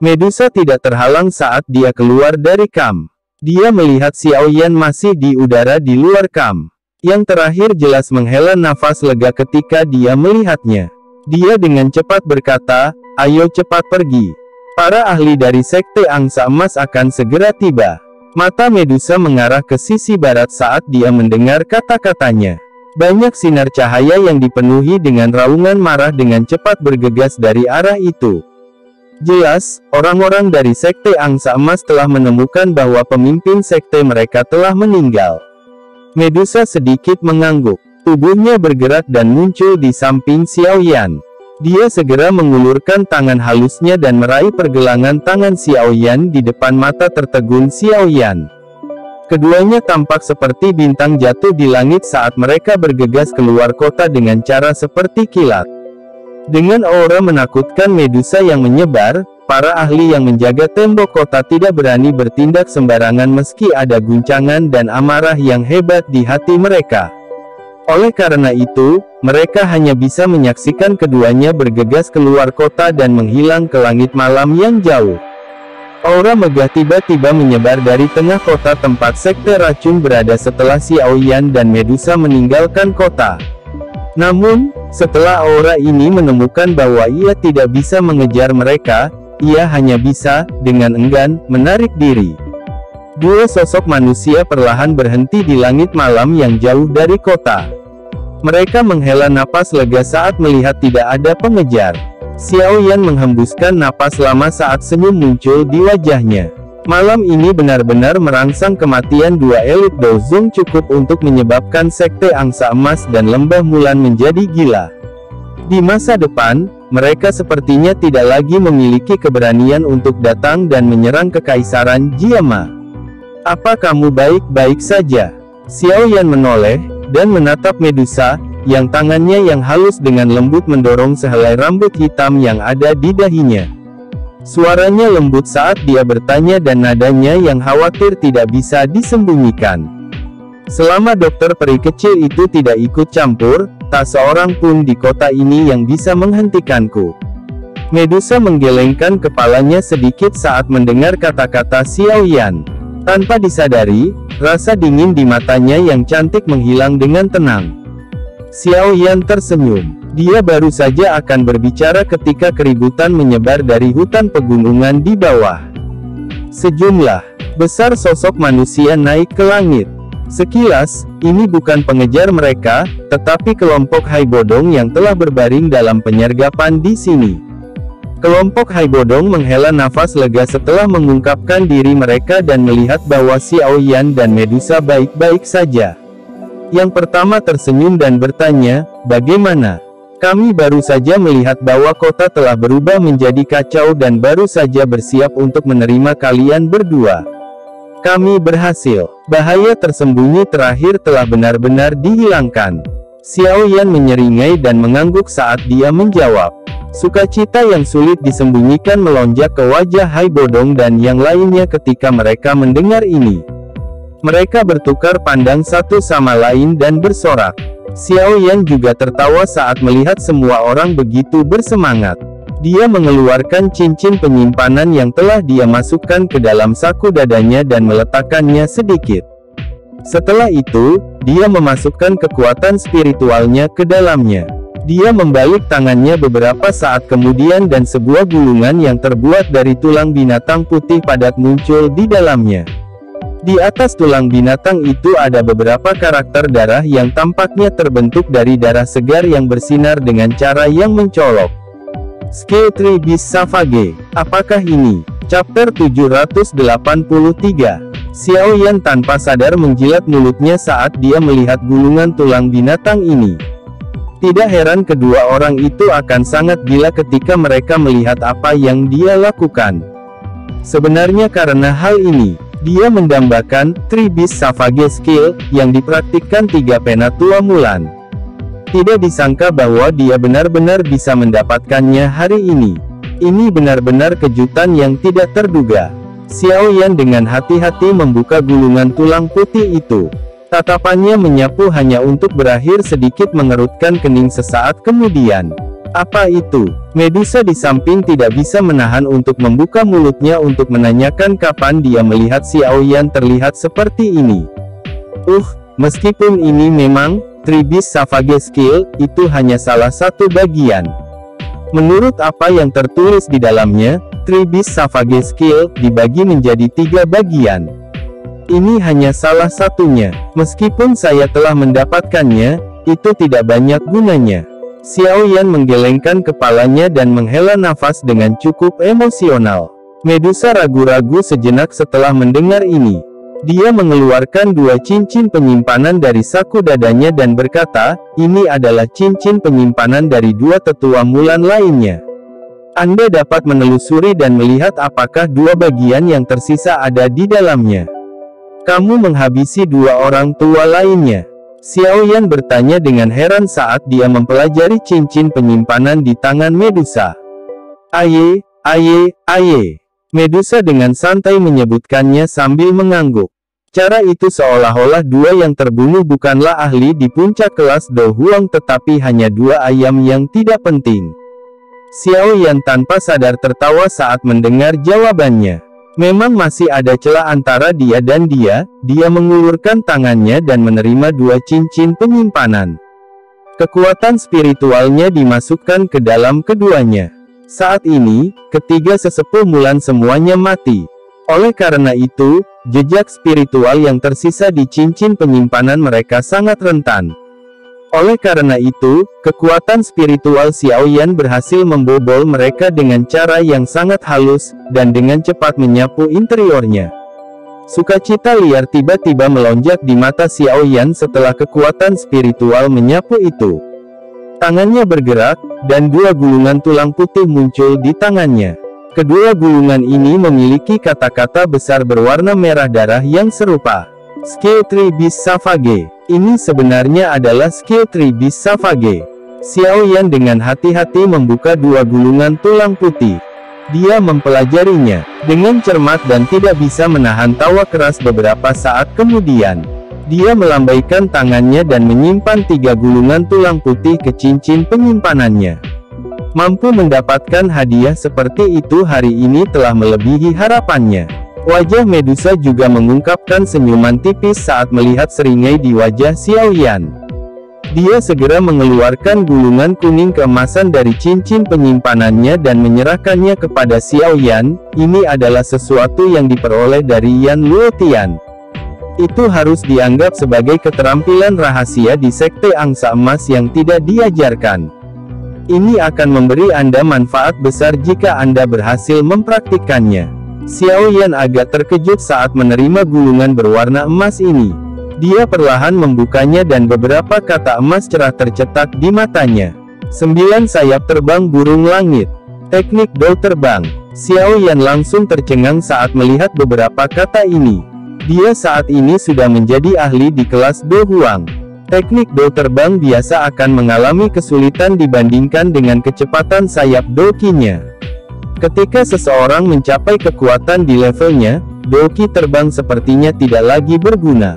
Medusa tidak terhalang saat dia keluar dari Kam. Dia melihat Xiao Yan masih di udara di luar Kam. Yang terakhir jelas menghela nafas lega ketika dia melihatnya. Dia dengan cepat berkata, "Ayo cepat pergi. Para ahli dari Sekte Angsa Emas akan segera tiba." Mata Medusa mengarah ke sisi barat saat dia mendengar kata-katanya. Banyak sinar cahaya yang dipenuhi dengan raungan marah dengan cepat bergegas dari arah itu. Jelas, orang-orang dari Sekte Angsa Emas telah menemukan bahwa pemimpin sekte mereka telah meninggal. Medusa sedikit mengangguk. Tubuhnya bergerak dan muncul di samping Xiao Yan. Dia segera mengulurkan tangan halusnya dan meraih pergelangan tangan Xiao Yan di depan mata tertegun Xiao Yan. Keduanya tampak seperti bintang jatuh di langit saat mereka bergegas keluar kota dengan cara seperti kilat. Dengan aura menakutkan Medusa yang menyebar, para ahli yang menjaga tembok kota tidak berani bertindak sembarangan meski ada guncangan dan amarah yang hebat di hati mereka. Oleh karena itu, mereka hanya bisa menyaksikan keduanya bergegas keluar kota dan menghilang ke langit malam yang jauh. Aura megah tiba-tiba menyebar dari tengah kota tempat sekte racun berada setelah Xiao Yan dan Medusa meninggalkan kota. Namun, setelah aura ini menemukan bahwa ia tidak bisa mengejar mereka, ia hanya bisa, dengan enggan, menarik diri. Dua sosok manusia perlahan berhenti di langit malam yang jauh dari kota. Mereka menghela napas lega saat melihat tidak ada pengejar. Xiao Yan menghembuskan napas lama saat senyum muncul di wajahnya. Malam ini benar-benar merangsang kematian dua elit Dozong cukup untuk menyebabkan sekte angsa emas dan lembah Mulan menjadi gila. Di masa depan, mereka sepertinya tidak lagi memiliki keberanian untuk datang dan menyerang kekaisaran Jiama. Apa kamu baik-baik saja? Xiao Yan menoleh, dan menatap Medusa, yang tangannya yang halus dengan lembut mendorong sehelai rambut hitam yang ada di dahinya. Suaranya lembut saat dia bertanya dan nadanya yang khawatir tidak bisa disembunyikan. Selama dokter peri kecil itu tidak ikut campur, tak seorang pun di kota ini yang bisa menghentikanku. Medusa menggelengkan kepalanya sedikit saat mendengar kata-kata Xiao Yan. Tanpa disadari, rasa dingin di matanya yang cantik menghilang dengan tenang. Xiao Yan tersenyum. Dia baru saja akan berbicara ketika keributan menyebar dari hutan pegunungan di bawah. Sejumlah besar sosok manusia naik ke langit. Sekilas, ini bukan pengejar mereka, tetapi kelompok Hai Bodong yang telah berbaring dalam penyergapan di sini. Kelompok Hai Bodong menghela nafas lega setelah mengungkapkan diri mereka dan melihat bahwa Xiao Yan dan Medusa baik-baik saja. Yang pertama tersenyum dan bertanya, "Bagaimana? Kami baru saja melihat bahwa kota telah berubah menjadi kacau dan baru saja bersiap untuk menerima kalian berdua. Kami berhasil. Bahaya tersembunyi terakhir telah benar-benar dihilangkan." Xiao Yan menyeringai dan mengangguk saat dia menjawab. Sukacita yang sulit disembunyikan melonjak ke wajah Hai Bodong dan yang lainnya ketika mereka mendengar ini. Mereka bertukar pandang satu sama lain dan bersorak. Xiao Yan juga tertawa saat melihat semua orang begitu bersemangat. Dia mengeluarkan cincin penyimpanan yang telah dia masukkan ke dalam saku dadanya dan meletakkannya sedikit. Setelah itu, dia memasukkan kekuatan spiritualnya ke dalamnya. Dia membalik tangannya beberapa saat kemudian dan sebuah gulungan yang terbuat dari tulang binatang putih padat muncul di dalamnya. Di atas tulang binatang itu ada beberapa karakter darah yang tampaknya terbentuk dari darah segar yang bersinar dengan cara yang mencolok. Skill 3 Beast Savage. Apakah ini? Chapter 783. Xiao Yan tanpa sadar menjilat mulutnya saat dia melihat gulungan tulang binatang ini. Tidak heran kedua orang itu akan sangat gila ketika mereka melihat apa yang dia lakukan. Sebenarnya karena hal ini, dia mendambakan 3 Beast Savage Skill, yang dipraktikkan 3 Penatua Mulan. Tidak disangka bahwa dia benar-benar bisa mendapatkannya hari ini. Ini benar-benar kejutan yang tidak terduga. Xiao Yan dengan hati-hati membuka gulungan tulang putih itu. Tatapannya menyapu hanya untuk berakhir sedikit mengerutkan kening sesaat kemudian. Apa itu? Medusa di samping tidak bisa menahan untuk membuka mulutnya untuk menanyakan kapan dia melihat Xiao Yan terlihat seperti ini. Meskipun ini memang 3 Beast Savage Skill, itu hanya salah satu bagian. Menurut apa yang tertulis di dalamnya, 3 Beast Savage Skill dibagi menjadi 3 bagian. Ini hanya salah satunya. Meskipun saya telah mendapatkannya, itu tidak banyak gunanya. Xiao Yan menggelengkan kepalanya dan menghela nafas dengan cukup emosional. Medusa ragu-ragu sejenak setelah mendengar ini. Dia mengeluarkan 2 cincin penyimpanan dari saku dadanya dan berkata, "Ini adalah cincin penyimpanan dari 2 tetua Mulan lainnya. Anda dapat menelusuri dan melihat apakah 2 bagian yang tersisa ada di dalamnya. Kamu menghabisi 2 orang tua lainnya." Xiao Yan bertanya dengan heran saat dia mempelajari cincin penyimpanan di tangan Medusa. Aye. Medusa dengan santai menyebutkannya sambil mengangguk. Cara itu seolah-olah dua yang terbunuh bukanlah ahli di puncak kelas Do Huang tetapi hanya dua ayam yang tidak penting. Xiao Yan tanpa sadar tertawa saat mendengar jawabannya. Memang masih ada celah antara dia dan dia mengulurkan tangannya dan menerima dua cincin penyimpanan. Kekuatan spiritualnya dimasukkan ke dalam keduanya. Saat ini, ketiga sesepuh Mulan semuanya mati. Oleh karena itu, jejak spiritual yang tersisa di cincin penyimpanan mereka sangat rentan. Oleh karena itu, kekuatan spiritual Xiao Yan berhasil membobol mereka dengan cara yang sangat halus, dan dengan cepat menyapu interiornya. Sukacita liar tiba-tiba melonjak di mata Xiao Yan setelah kekuatan spiritual menyapu itu. Tangannya bergerak, dan dua gulungan tulang putih muncul di tangannya. Kedua gulungan ini memiliki kata-kata besar berwarna merah darah yang serupa. Skill Tree Beast Savage. Ini sebenarnya adalah Skill Tree Beast Savage. Xiao Yan dengan hati-hati membuka dua gulungan tulang putih. Dia mempelajarinya dengan cermat dan tidak bisa menahan tawa keras beberapa saat kemudian. Dia melambaikan tangannya dan menyimpan tiga gulungan tulang putih ke cincin penyimpanannya. Mampu mendapatkan hadiah seperti itu hari ini telah melebihi harapannya. Wajah Medusa juga mengungkapkan senyuman tipis saat melihat seringai di wajah Xiao Yan. Dia segera mengeluarkan gulungan kuning keemasan dari cincin penyimpanannya dan menyerahkannya kepada Xiao Yan. Ini adalah sesuatu yang diperoleh dari Yan Luotian. Itu harus dianggap sebagai keterampilan rahasia di Sekte Angsa Emas yang tidak diajarkan. Ini akan memberi Anda manfaat besar jika Anda berhasil mempraktikkannya. Xiao Yan agak terkejut saat menerima gulungan berwarna emas ini. Dia perlahan membukanya dan beberapa kata emas cerah tercetak di matanya. 9 sayap terbang burung langit. Teknik Do terbang. Xiao Yan langsung tercengang saat melihat beberapa kata ini. Dia saat ini sudah menjadi ahli di kelas Do Huang. Teknik Do terbang biasa akan mengalami kesulitan dibandingkan dengan kecepatan sayap Do Ki-nya. Ketika seseorang mencapai kekuatan di levelnya, Do Ki terbang sepertinya tidak lagi berguna.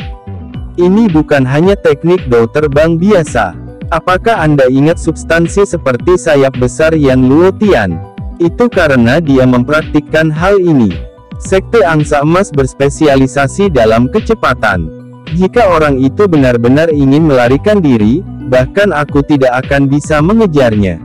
Ini bukan hanya teknik Do terbang biasa. Apakah Anda ingat substansi seperti sayap besar Yan Luotian? Itu karena dia mempraktikkan hal ini. Sekte Angsa Emas berspesialisasi dalam kecepatan. Jika orang itu benar-benar ingin melarikan diri, bahkan aku tidak akan bisa mengejarnya.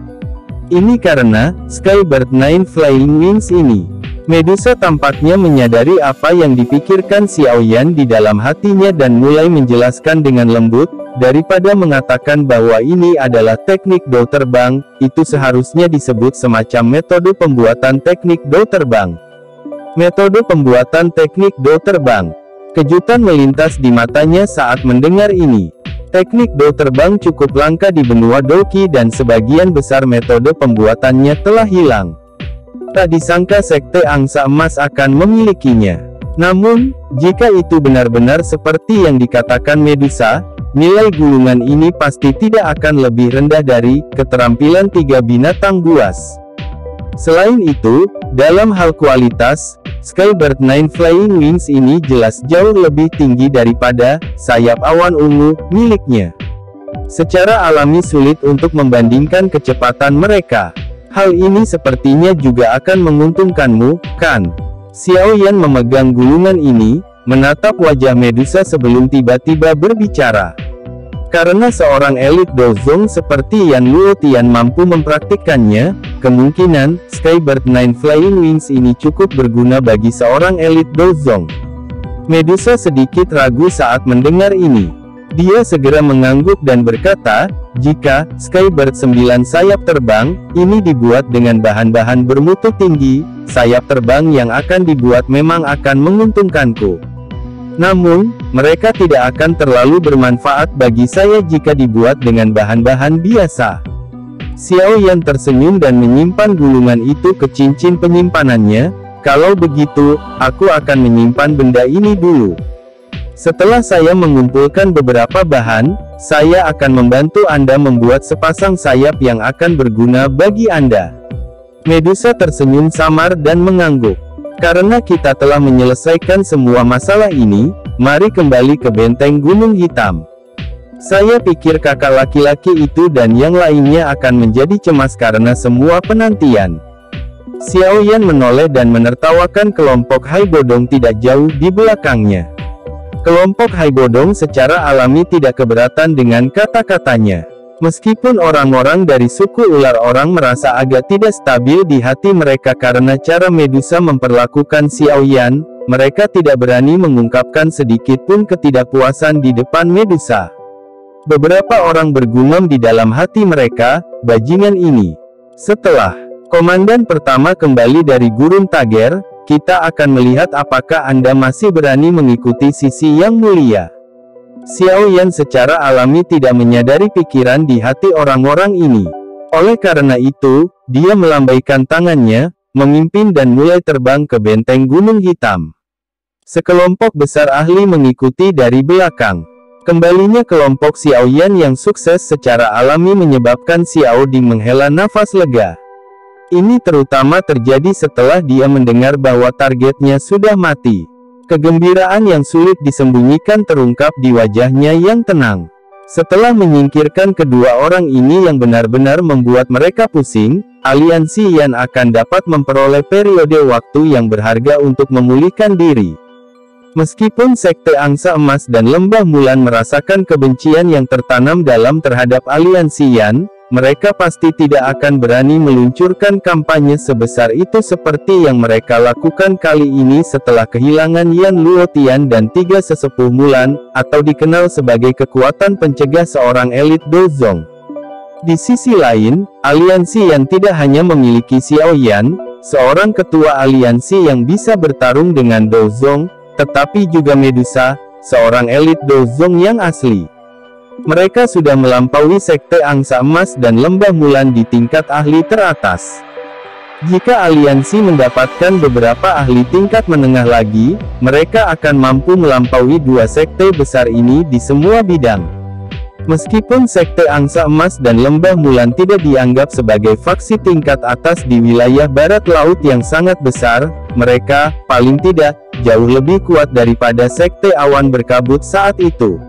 Ini karena Skybird Nine Flying Wings ini. Medusa tampaknya menyadari apa yang dipikirkan Xiao Yan di dalam hatinya dan mulai menjelaskan dengan lembut, daripada mengatakan bahwa ini adalah teknik Do terbang, itu seharusnya disebut semacam metode pembuatan teknik Do terbang. Metode pembuatan teknik Do terbang. Kejutan melintas di matanya saat mendengar ini. Teknik Do terbang cukup langka di benua Do Ki dan sebagian besar metode pembuatannya telah hilang. Tak disangka Sekte Angsa Emas akan memilikinya. Namun, jika itu benar-benar seperti yang dikatakan Medusa, nilai gulungan ini pasti tidak akan lebih rendah dari keterampilan 3 binatang buas. Selain itu, dalam hal kualitas, Skybird Nine Flying Wings ini jelas jauh lebih tinggi daripada sayap awan ungu miliknya. Secara alami sulit untuk membandingkan kecepatan mereka. Hal ini sepertinya juga akan menguntungkanmu, kan? Xiao Yan memegang gulungan ini, menatap wajah Medusa sebelum tiba-tiba berbicara. Karena seorang elit dozong seperti Yan Luotian mampu mempraktikkannya, kemungkinan Skybird Nine Flying Wings ini cukup berguna bagi seorang elit dozong. Medusa sedikit ragu saat mendengar ini. Dia segera mengangguk dan berkata, jika Skybird 9 sayap terbang ini dibuat dengan bahan-bahan bermutu tinggi, sayap terbang yang akan dibuat memang akan menguntungkanku. Namun, mereka tidak akan terlalu bermanfaat bagi saya jika dibuat dengan bahan-bahan biasa. Xiao Yan tersenyum dan menyimpan gulungan itu ke cincin penyimpanannya. Kalau begitu, aku akan menyimpan benda ini dulu. Setelah saya mengumpulkan beberapa bahan, saya akan membantu Anda membuat sepasang sayap yang akan berguna bagi Anda. Medusa tersenyum samar dan mengangguk. Karena kita telah menyelesaikan semua masalah ini, mari kembali ke benteng Gunung Hitam. Saya pikir kakak laki-laki itu dan yang lainnya akan menjadi cemas karena semua penantian. Xiao Yan menoleh dan menertawakan kelompok Hai Bodong tidak jauh di belakangnya. Kelompok Hai Bodong secara alami tidak keberatan dengan kata-katanya. Meskipun orang-orang dari suku ular orang merasa agak tidak stabil di hati mereka karena cara Medusa memperlakukan Xiao Yan, mereka tidak berani mengungkapkan sedikit pun ketidakpuasan di depan Medusa. Beberapa orang bergumam di dalam hati mereka, bajingan ini. Setelah komandan pertama kembali dari Gurun Tager, kita akan melihat apakah Anda masih berani mengikuti sisi yang mulia. Xiao Yan secara alami tidak menyadari pikiran di hati orang-orang ini. Oleh karena itu, dia melambaikan tangannya, memimpin dan mulai terbang ke benteng Gunung Hitam. Sekelompok besar ahli mengikuti dari belakang. Kembalinya kelompok Xiao Yan yang sukses secara alami menyebabkan Xiao Ding menghela nafas lega. Ini terutama terjadi setelah dia mendengar bahwa targetnya sudah mati. Kegembiraan yang sulit disembunyikan terungkap di wajahnya yang tenang. Setelah menyingkirkan kedua orang ini yang benar-benar membuat mereka pusing, aliansi Yan akan dapat memperoleh periode waktu yang berharga untuk memulihkan diri. Meskipun Sekte Angsa Emas dan Lembah Mulan merasakan kebencian yang tertanam dalam terhadap aliansi Yan, mereka pasti tidak akan berani meluncurkan kampanye sebesar itu seperti yang mereka lakukan kali ini setelah kehilangan Yan Luotian dan 3 sesepuh Mulan, atau dikenal sebagai kekuatan pencegah seorang elit Dozong. Di sisi lain, aliansi Yan tidak hanya memiliki Xiao Yan, seorang ketua aliansi yang bisa bertarung dengan Dozong, tetapi juga Medusa, seorang elit Dozong yang asli. Mereka sudah melampaui Sekte Angsa Emas dan Lembah Mulan di tingkat ahli teratas. Jika aliansi mendapatkan beberapa ahli tingkat menengah lagi, mereka akan mampu melampaui dua sekte besar ini di semua bidang. Meskipun Sekte Angsa Emas dan Lembah Mulan tidak dianggap sebagai faksi tingkat atas di wilayah barat laut yang sangat besar, mereka, paling tidak, jauh lebih kuat daripada Sekte Awan Berkabut saat itu.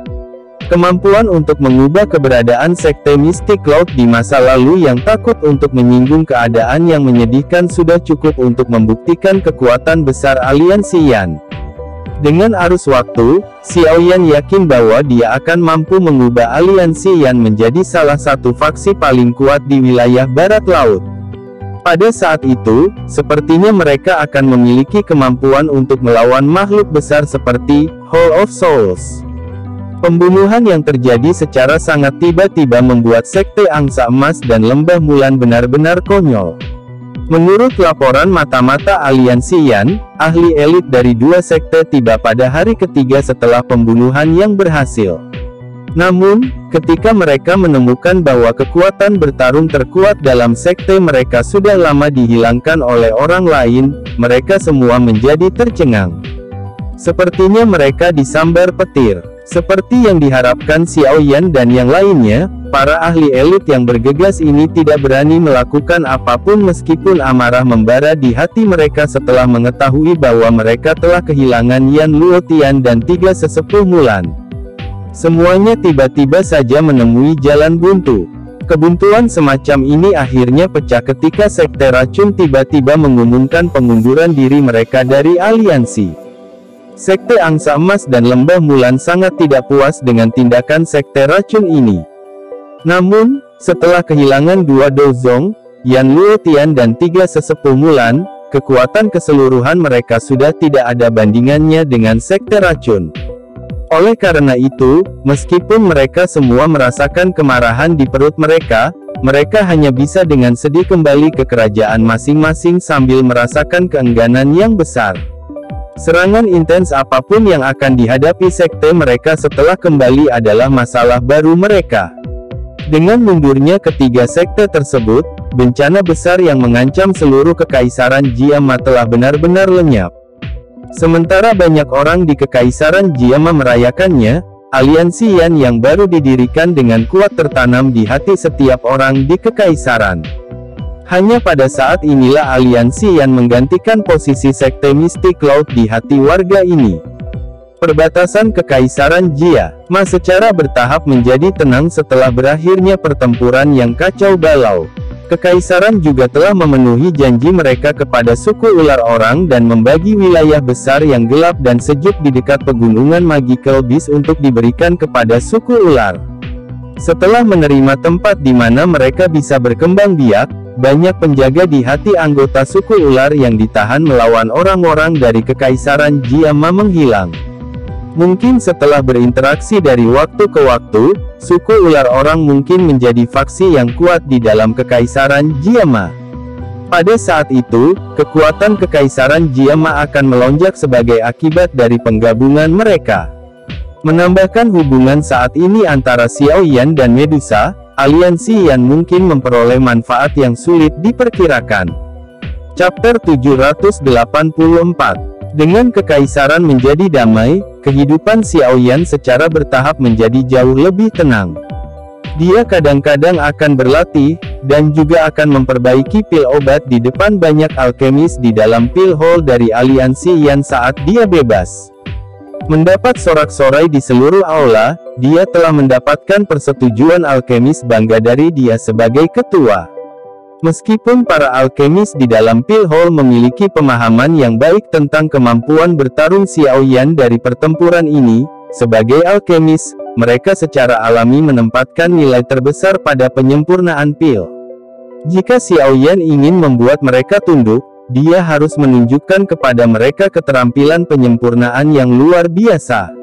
Kemampuan untuk mengubah keberadaan Sekte Mistik Laut di masa lalu yang takut untuk menyinggung keadaan yang menyedihkan sudah cukup untuk membuktikan kekuatan besar aliansi Yan. Dengan arus waktu, Xiao Yan yakin bahwa dia akan mampu mengubah aliansi Yan menjadi salah satu faksi paling kuat di wilayah barat laut. Pada saat itu, sepertinya mereka akan memiliki kemampuan untuk melawan makhluk besar seperti Hall of Souls. Pembunuhan yang terjadi secara sangat tiba-tiba membuat Sekte Angsa Emas dan Lembah Mulan benar-benar konyol. Menurut laporan mata-mata aliansi Yan, ahli elit dari dua sekte tiba pada hari ketiga setelah pembunuhan yang berhasil. Namun, ketika mereka menemukan bahwa kekuatan bertarung terkuat dalam sekte mereka sudah lama dihilangkan oleh orang lain, mereka semua menjadi tercengang. Sepertinya mereka disambar petir. Seperti yang diharapkan Xiao Yan dan yang lainnya, para ahli elit yang bergegas ini tidak berani melakukan apapun meskipun amarah membara di hati mereka setelah mengetahui bahwa mereka telah kehilangan Yan Luotian dan 3 sesepuh Mulan. Semuanya tiba-tiba saja menemui jalan buntu. Kebuntuan semacam ini akhirnya pecah ketika Sekte Racun tiba-tiba mengumumkan pengunduran diri mereka dari aliansi. Sekte Angsa Emas dan Lembah Mulan sangat tidak puas dengan tindakan Sekte Racun ini. Namun, setelah kehilangan 2 Dozong, Yan Luotian dan 3 sesepuh Mulan, kekuatan keseluruhan mereka sudah tidak ada bandingannya dengan Sekte Racun. Oleh karena itu, meskipun mereka semua merasakan kemarahan di perut mereka, mereka hanya bisa dengan sedih kembali ke kerajaan masing-masing sambil merasakan keengganan yang besar. Serangan intens apapun yang akan dihadapi sekte mereka setelah kembali adalah masalah baru mereka. Dengan mundurnya ketiga sekte tersebut, bencana besar yang mengancam seluruh kekaisaran Jiama telah benar-benar lenyap. Sementara banyak orang di kekaisaran Jiama merayakannya, aliansi Yan yang baru didirikan dengan kuat tertanam di hati setiap orang di kekaisaran. Hanya pada saat inilah aliansi Yan menggantikan posisi sekte mistik laut di hati warga ini. Perbatasan Kekaisaran Jia Ma secara bertahap menjadi tenang setelah berakhirnya pertempuran yang kacau balau. Kekaisaran juga telah memenuhi janji mereka kepada suku ular orang dan membagi wilayah besar yang gelap dan sejuk di dekat pegunungan Magical Beast untuk diberikan kepada suku ular. Setelah menerima tempat di mana mereka bisa berkembang biak, banyak penjaga di hati anggota suku ular yang ditahan melawan orang-orang dari Kekaisaran Jia Ma menghilang. Mungkin setelah berinteraksi dari waktu ke waktu, suku ular orang mungkin menjadi faksi yang kuat di dalam Kekaisaran Jia Ma. Pada saat itu, kekuatan Kekaisaran Jia Ma akan melonjak sebagai akibat dari penggabungan mereka. Menambahkan hubungan saat ini antara Xiao Yan dan Medusa, aliansi Yan mungkin memperoleh manfaat yang sulit diperkirakan. Chapter 784. Dengan kekaisaran menjadi damai, kehidupan Xiao Yan secara bertahap menjadi jauh lebih tenang. Dia kadang-kadang akan berlatih, dan juga akan memperbaiki pil obat di depan banyak alkemis di dalam pil hall dari aliansi Yan saat dia bebas. Mendapat sorak-sorai di seluruh aula, dia telah mendapatkan persetujuan alkemis bangga dari dia sebagai ketua. Meskipun para alkemis di dalam pil hall memiliki pemahaman yang baik tentang kemampuan bertarung Xiao Yan dari pertempuran ini, sebagai alkemis, mereka secara alami menempatkan nilai terbesar pada penyempurnaan pil. Jika Xiao Yan ingin membuat mereka tunduk, dia harus menunjukkan kepada mereka keterampilan penyempurnaan yang luar biasa.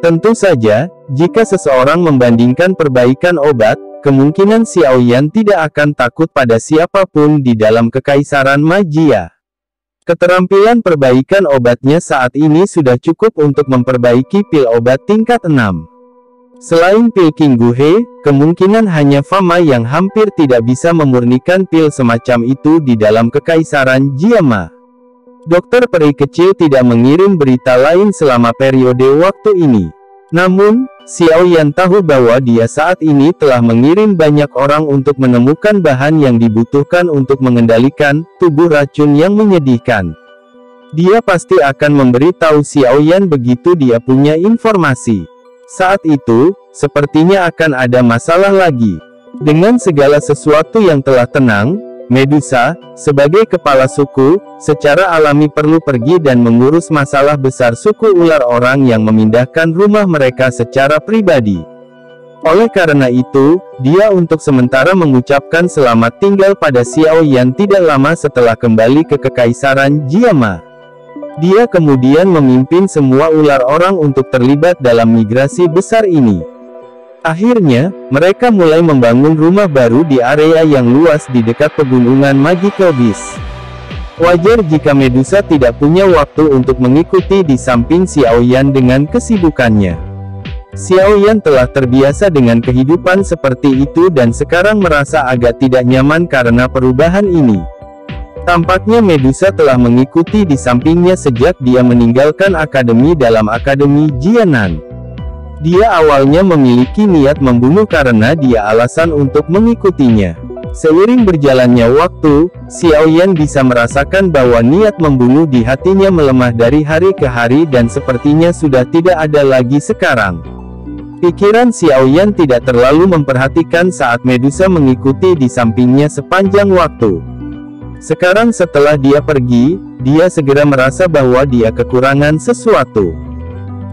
Tentu saja, jika seseorang membandingkan perbaikan obat, kemungkinan Xiao Yan tidak akan takut pada siapapun di dalam Kekaisaran Magia. Keterampilan perbaikan obatnya saat ini sudah cukup untuk memperbaiki pil obat tingkat 6. Selain pil King Guhe, kemungkinan hanya Fama yang hampir tidak bisa memurnikan pil semacam itu di dalam Kekaisaran Jia Ma. Dokter peri kecil tidak mengirim berita lain selama periode waktu ini. Namun, Xiao Yan tahu bahwa dia saat ini telah mengirim banyak orang untuk menemukan bahan yang dibutuhkan untuk mengendalikan tubuh racun yang menyedihkan. Dia pasti akan memberitahu Xiao Yan begitu dia punya informasi. Saat itu, sepertinya akan ada masalah lagi. Dengan segala sesuatu yang telah tenang, Medusa, sebagai kepala suku, secara alami perlu pergi dan mengurus masalah besar suku ular orang yang memindahkan rumah mereka secara pribadi. Oleh karena itu, dia untuk sementara mengucapkan selamat tinggal pada Xiao Yan tidak lama setelah kembali ke Kekaisaran Jia Ma. Dia kemudian memimpin semua ular orang untuk terlibat dalam migrasi besar ini. Akhirnya, mereka mulai membangun rumah baru di area yang luas di dekat pegunungan Magical Beast. Wajar jika Medusa tidak punya waktu untuk mengikuti di samping Xiao Yan dengan kesibukannya. Xiao Yan telah terbiasa dengan kehidupan seperti itu dan sekarang merasa agak tidak nyaman karena perubahan ini. Tampaknya Medusa telah mengikuti di sampingnya sejak dia meninggalkan akademi dalam Akademi Jianan. Dia awalnya memiliki niat membunuh karena dia alasan untuk mengikutinya. Seiring berjalannya waktu, Xiao Yan bisa merasakan bahwa niat membunuh di hatinya melemah dari hari ke hari dan sepertinya sudah tidak ada lagi sekarang. Pikiran Xiao Yan tidak terlalu memperhatikan saat Medusa mengikuti di sampingnya sepanjang waktu. Sekarang setelah dia pergi, dia segera merasa bahwa dia kekurangan sesuatu.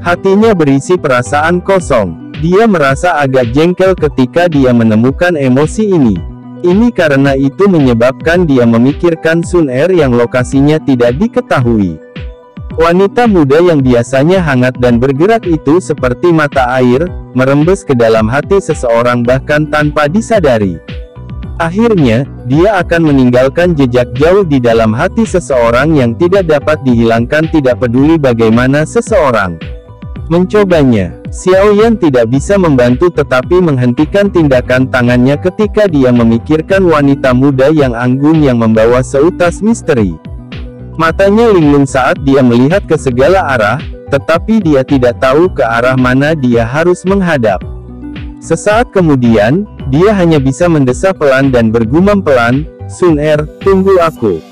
Hatinya berisi perasaan kosong. Dia merasa agak jengkel ketika dia menemukan emosi ini. Ini karena itu menyebabkan dia memikirkan Sun Er yang lokasinya tidak diketahui. Wanita muda yang biasanya hangat dan bergerak itu seperti mata air, merembes ke dalam hati seseorang bahkan tanpa disadari. Akhirnya, dia akan meninggalkan jejak jauh di dalam hati seseorang yang tidak dapat dihilangkan tidak peduli bagaimana seseorang mencobanya. Xiao Yan tidak bisa membantu tetapi menghentikan tindakan tangannya ketika dia memikirkan wanita muda yang anggun yang membawa seutas misteri. Matanya linglung saat dia melihat ke segala arah, tetapi dia tidak tahu ke arah mana dia harus menghadap. Sesaat kemudian, dia hanya bisa mendesah pelan dan bergumam pelan, Sun Er, tunggu aku.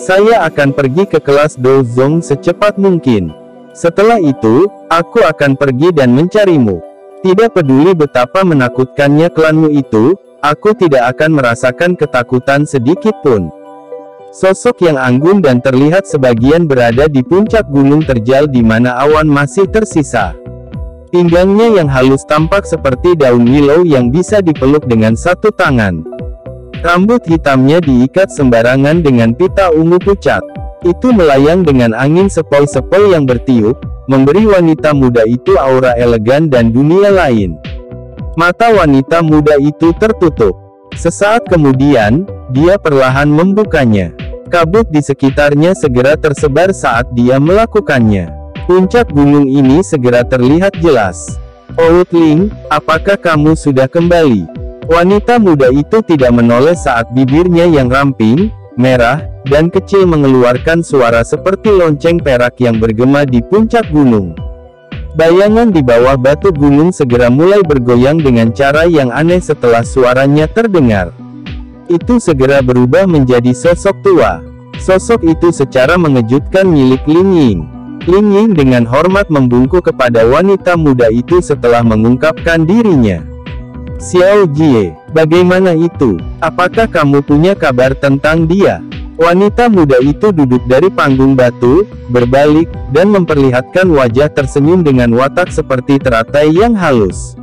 Saya akan pergi ke kelas Dozong secepat mungkin. Setelah itu, aku akan pergi dan mencarimu. Tidak peduli betapa menakutkannya klanmu itu, aku tidak akan merasakan ketakutan sedikit pun. Sosok yang anggun dan terlihat sebagian berada di puncak gunung terjal di mana awan masih tersisa. Pinggangnya yang halus tampak seperti daun willow yang bisa dipeluk dengan satu tangan. Rambut hitamnya diikat sembarangan dengan pita ungu pucat. Itu melayang dengan angin sepoi-sepoi yang bertiup, memberi wanita muda itu aura elegan dan dunia lain. Mata wanita muda itu tertutup. Sesaat kemudian, dia perlahan membukanya. Kabut di sekitarnya segera tersebar saat dia melakukannya. Puncak gunung ini segera terlihat jelas. Outling, apakah kamu sudah kembali? Wanita muda itu tidak menoleh saat bibirnya yang ramping, merah, dan kecil mengeluarkan suara seperti lonceng perak yang bergema di puncak gunung. Bayangan di bawah batu gunung segera mulai bergoyang dengan cara yang aneh setelah suaranya terdengar. Itu segera berubah menjadi sosok tua. Sosok itu secara mengejutkan milik Ling Ying. Ling Ying dengan hormat membungkuk kepada wanita muda itu setelah mengungkapkan dirinya. Xiao Jie, bagaimana itu? Apakah kamu punya kabar tentang dia? Wanita muda itu duduk dari panggung batu, berbalik, dan memperlihatkan wajah tersenyum dengan watak seperti teratai yang halus.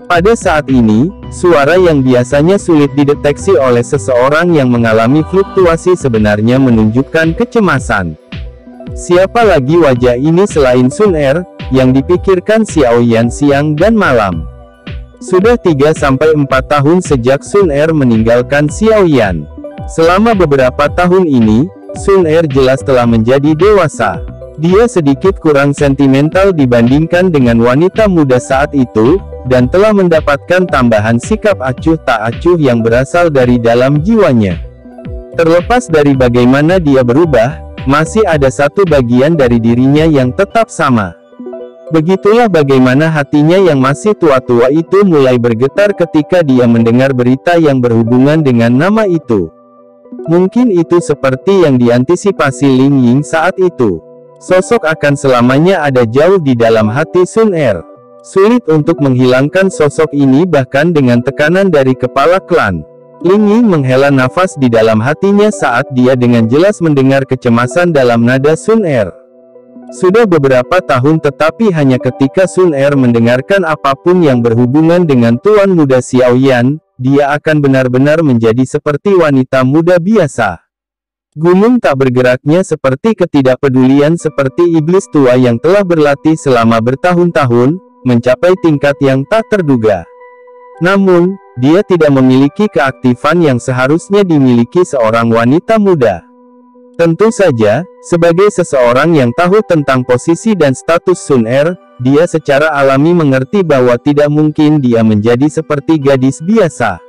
Pada saat ini, suara yang biasanya sulit dideteksi oleh seseorang yang mengalami fluktuasi sebenarnya menunjukkan kecemasan. Siapa lagi wajah ini selain Sun Er, yang dipikirkan Xiao Yan siang dan malam. Sudah 3-4 tahun sejak Sun Er meninggalkan Xiao Yan. Selama beberapa tahun ini, Sun Er jelas telah menjadi dewasa. Dia sedikit kurang sentimental dibandingkan dengan wanita muda saat itu, dan telah mendapatkan tambahan sikap acuh tak acuh yang berasal dari dalam jiwanya. Terlepas dari bagaimana dia berubah, masih ada satu bagian dari dirinya yang tetap sama. Begitulah bagaimana hatinya yang masih tua-tua itu mulai bergetar ketika dia mendengar berita yang berhubungan dengan nama itu. Mungkin itu seperti yang diantisipasi Ling Ying saat itu. Sosok akan selamanya ada jauh di dalam hati Sun Er. Sulit untuk menghilangkan sosok ini bahkan dengan tekanan dari kepala klan. Ling Ying menghela nafas di dalam hatinya saat dia dengan jelas mendengar kecemasan dalam nada Sun Er. Sudah beberapa tahun tetapi hanya ketika Sun Er mendengarkan apapun yang berhubungan dengan tuan muda Xiao Yan, dia akan benar-benar menjadi seperti wanita muda biasa. Gunung tak bergeraknya seperti ketidakpedulian seperti iblis tua yang telah berlatih selama bertahun-tahun, mencapai tingkat yang tak terduga. Namun, dia tidak memiliki keaktifan yang seharusnya dimiliki seorang wanita muda. Tentu saja, sebagai seseorang yang tahu tentang posisi dan status Sun Er, dia secara alami mengerti bahwa tidak mungkin dia menjadi seperti gadis biasa.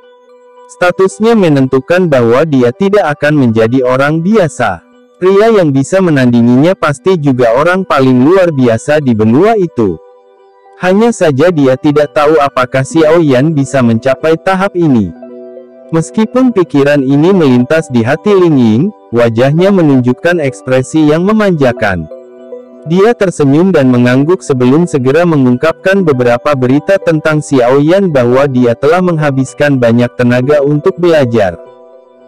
Statusnya menentukan bahwa dia tidak akan menjadi orang biasa. Pria yang bisa menandinginya pasti juga orang paling luar biasa di benua itu. Hanya saja dia tidak tahu apakah Xiao Yan bisa mencapai tahap ini. Meskipun pikiran ini melintas di hati Ling Ying, wajahnya menunjukkan ekspresi yang memanjakan. Dia tersenyum dan mengangguk sebelum segera mengungkapkan beberapa berita tentang Xiao Yan bahwa dia telah menghabiskan banyak tenaga untuk belajar.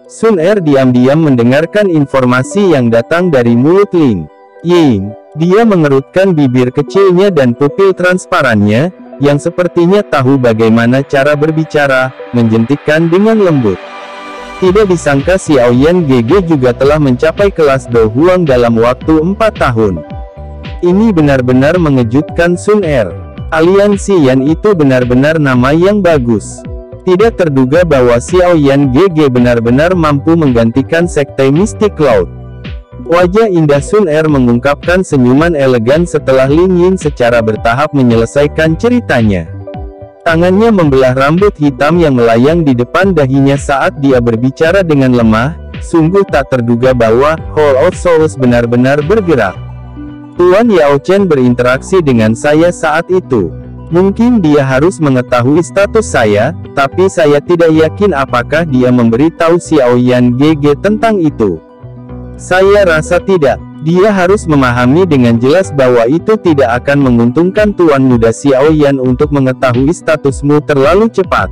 Sun Er diam-diam mendengarkan informasi yang datang dari mulut Ling Ying. Dia mengerutkan bibir kecilnya dan pupil transparannya, yang sepertinya tahu bagaimana cara berbicara, menjentikkan dengan lembut. Tidak disangka Xiao Yan GG juga telah mencapai kelas Do Huang dalam waktu 4 tahun. Ini benar-benar mengejutkan Sun Er. Aliansi Yan itu benar-benar nama yang bagus. Tidak terduga bahwa Xiao Yan GG benar-benar mampu menggantikan sekte Mystic Cloud. Wajah indah Sun Er mengungkapkan senyuman elegan setelah Ling Ying secara bertahap menyelesaikan ceritanya. Tangannya membelah rambut hitam yang melayang di depan dahinya saat dia berbicara dengan lemah, sungguh tak terduga bahwa Hall of Souls benar-benar bergerak. Tuan Yao Chen berinteraksi dengan saya saat itu. Mungkin dia harus mengetahui status saya, tapi saya tidak yakin apakah dia memberitahu Xiaoyan GG tentang itu. Saya rasa tidak. Dia harus memahami dengan jelas bahwa itu tidak akan menguntungkan Tuan Muda Xiaoyan untuk mengetahui statusmu terlalu cepat.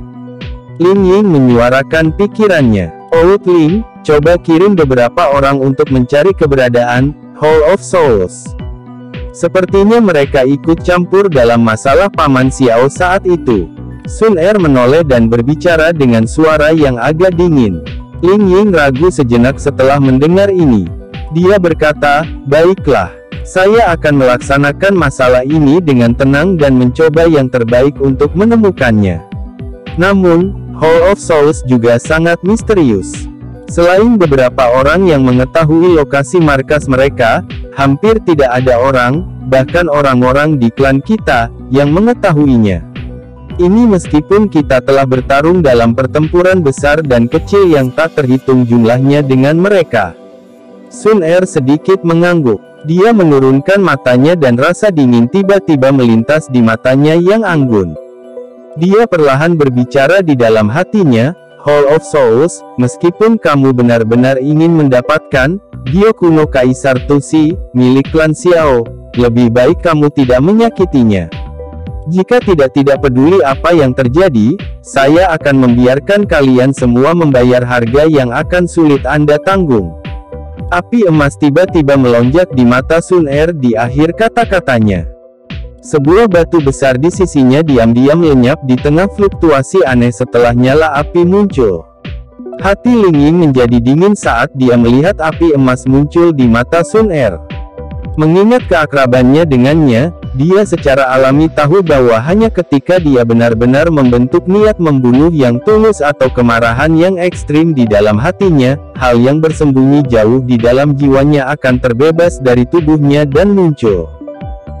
Lin Ying menyuarakan pikirannya. Old Ling, coba kirim beberapa orang untuk mencari keberadaan Hall of Souls. Sepertinya mereka ikut campur dalam masalah Paman Xiao saat itu. Sun Er menoleh dan berbicara dengan suara yang agak dingin. Lin Ying ragu sejenak setelah mendengar ini. Dia berkata, baiklah, saya akan melaksanakan masalah ini dengan tenang dan mencoba yang terbaik untuk menemukannya. Namun, Hall of Souls juga sangat misterius. Selain beberapa orang yang mengetahui lokasi markas mereka, hampir tidak ada orang, bahkan orang-orang di klan kita, yang mengetahuinya. Ini meskipun kita telah bertarung dalam pertempuran besar dan kecil yang tak terhitung jumlahnya dengan mereka. Sun Er sedikit mengangguk. Dia menurunkan matanya dan rasa dingin tiba-tiba melintas di matanya yang anggun. Dia perlahan berbicara di dalam hatinya, Hall of Souls, meskipun kamu benar-benar ingin mendapatkan Gyo kuno Kaisar Tusi, milik klan Xiao, lebih baik kamu tidak menyakitinya. Jika tidak peduli apa yang terjadi, saya akan membiarkan kalian semua membayar harga yang akan sulit Anda tanggung. Api emas tiba-tiba melonjak di mata Sun Er di akhir kata-katanya. Sebuah batu besar di sisinya diam-diam lenyap di tengah fluktuasi aneh setelah nyala api muncul. Hati Lin Ying menjadi dingin saat dia melihat api emas muncul di mata Sun Er. Mengingat keakrabannya dengannya, dia secara alami tahu bahwa hanya ketika dia benar-benar membentuk niat membunuh yang tulus atau kemarahan yang ekstrim di dalam hatinya, hal yang bersembunyi jauh di dalam jiwanya akan terbebas dari tubuhnya dan muncul.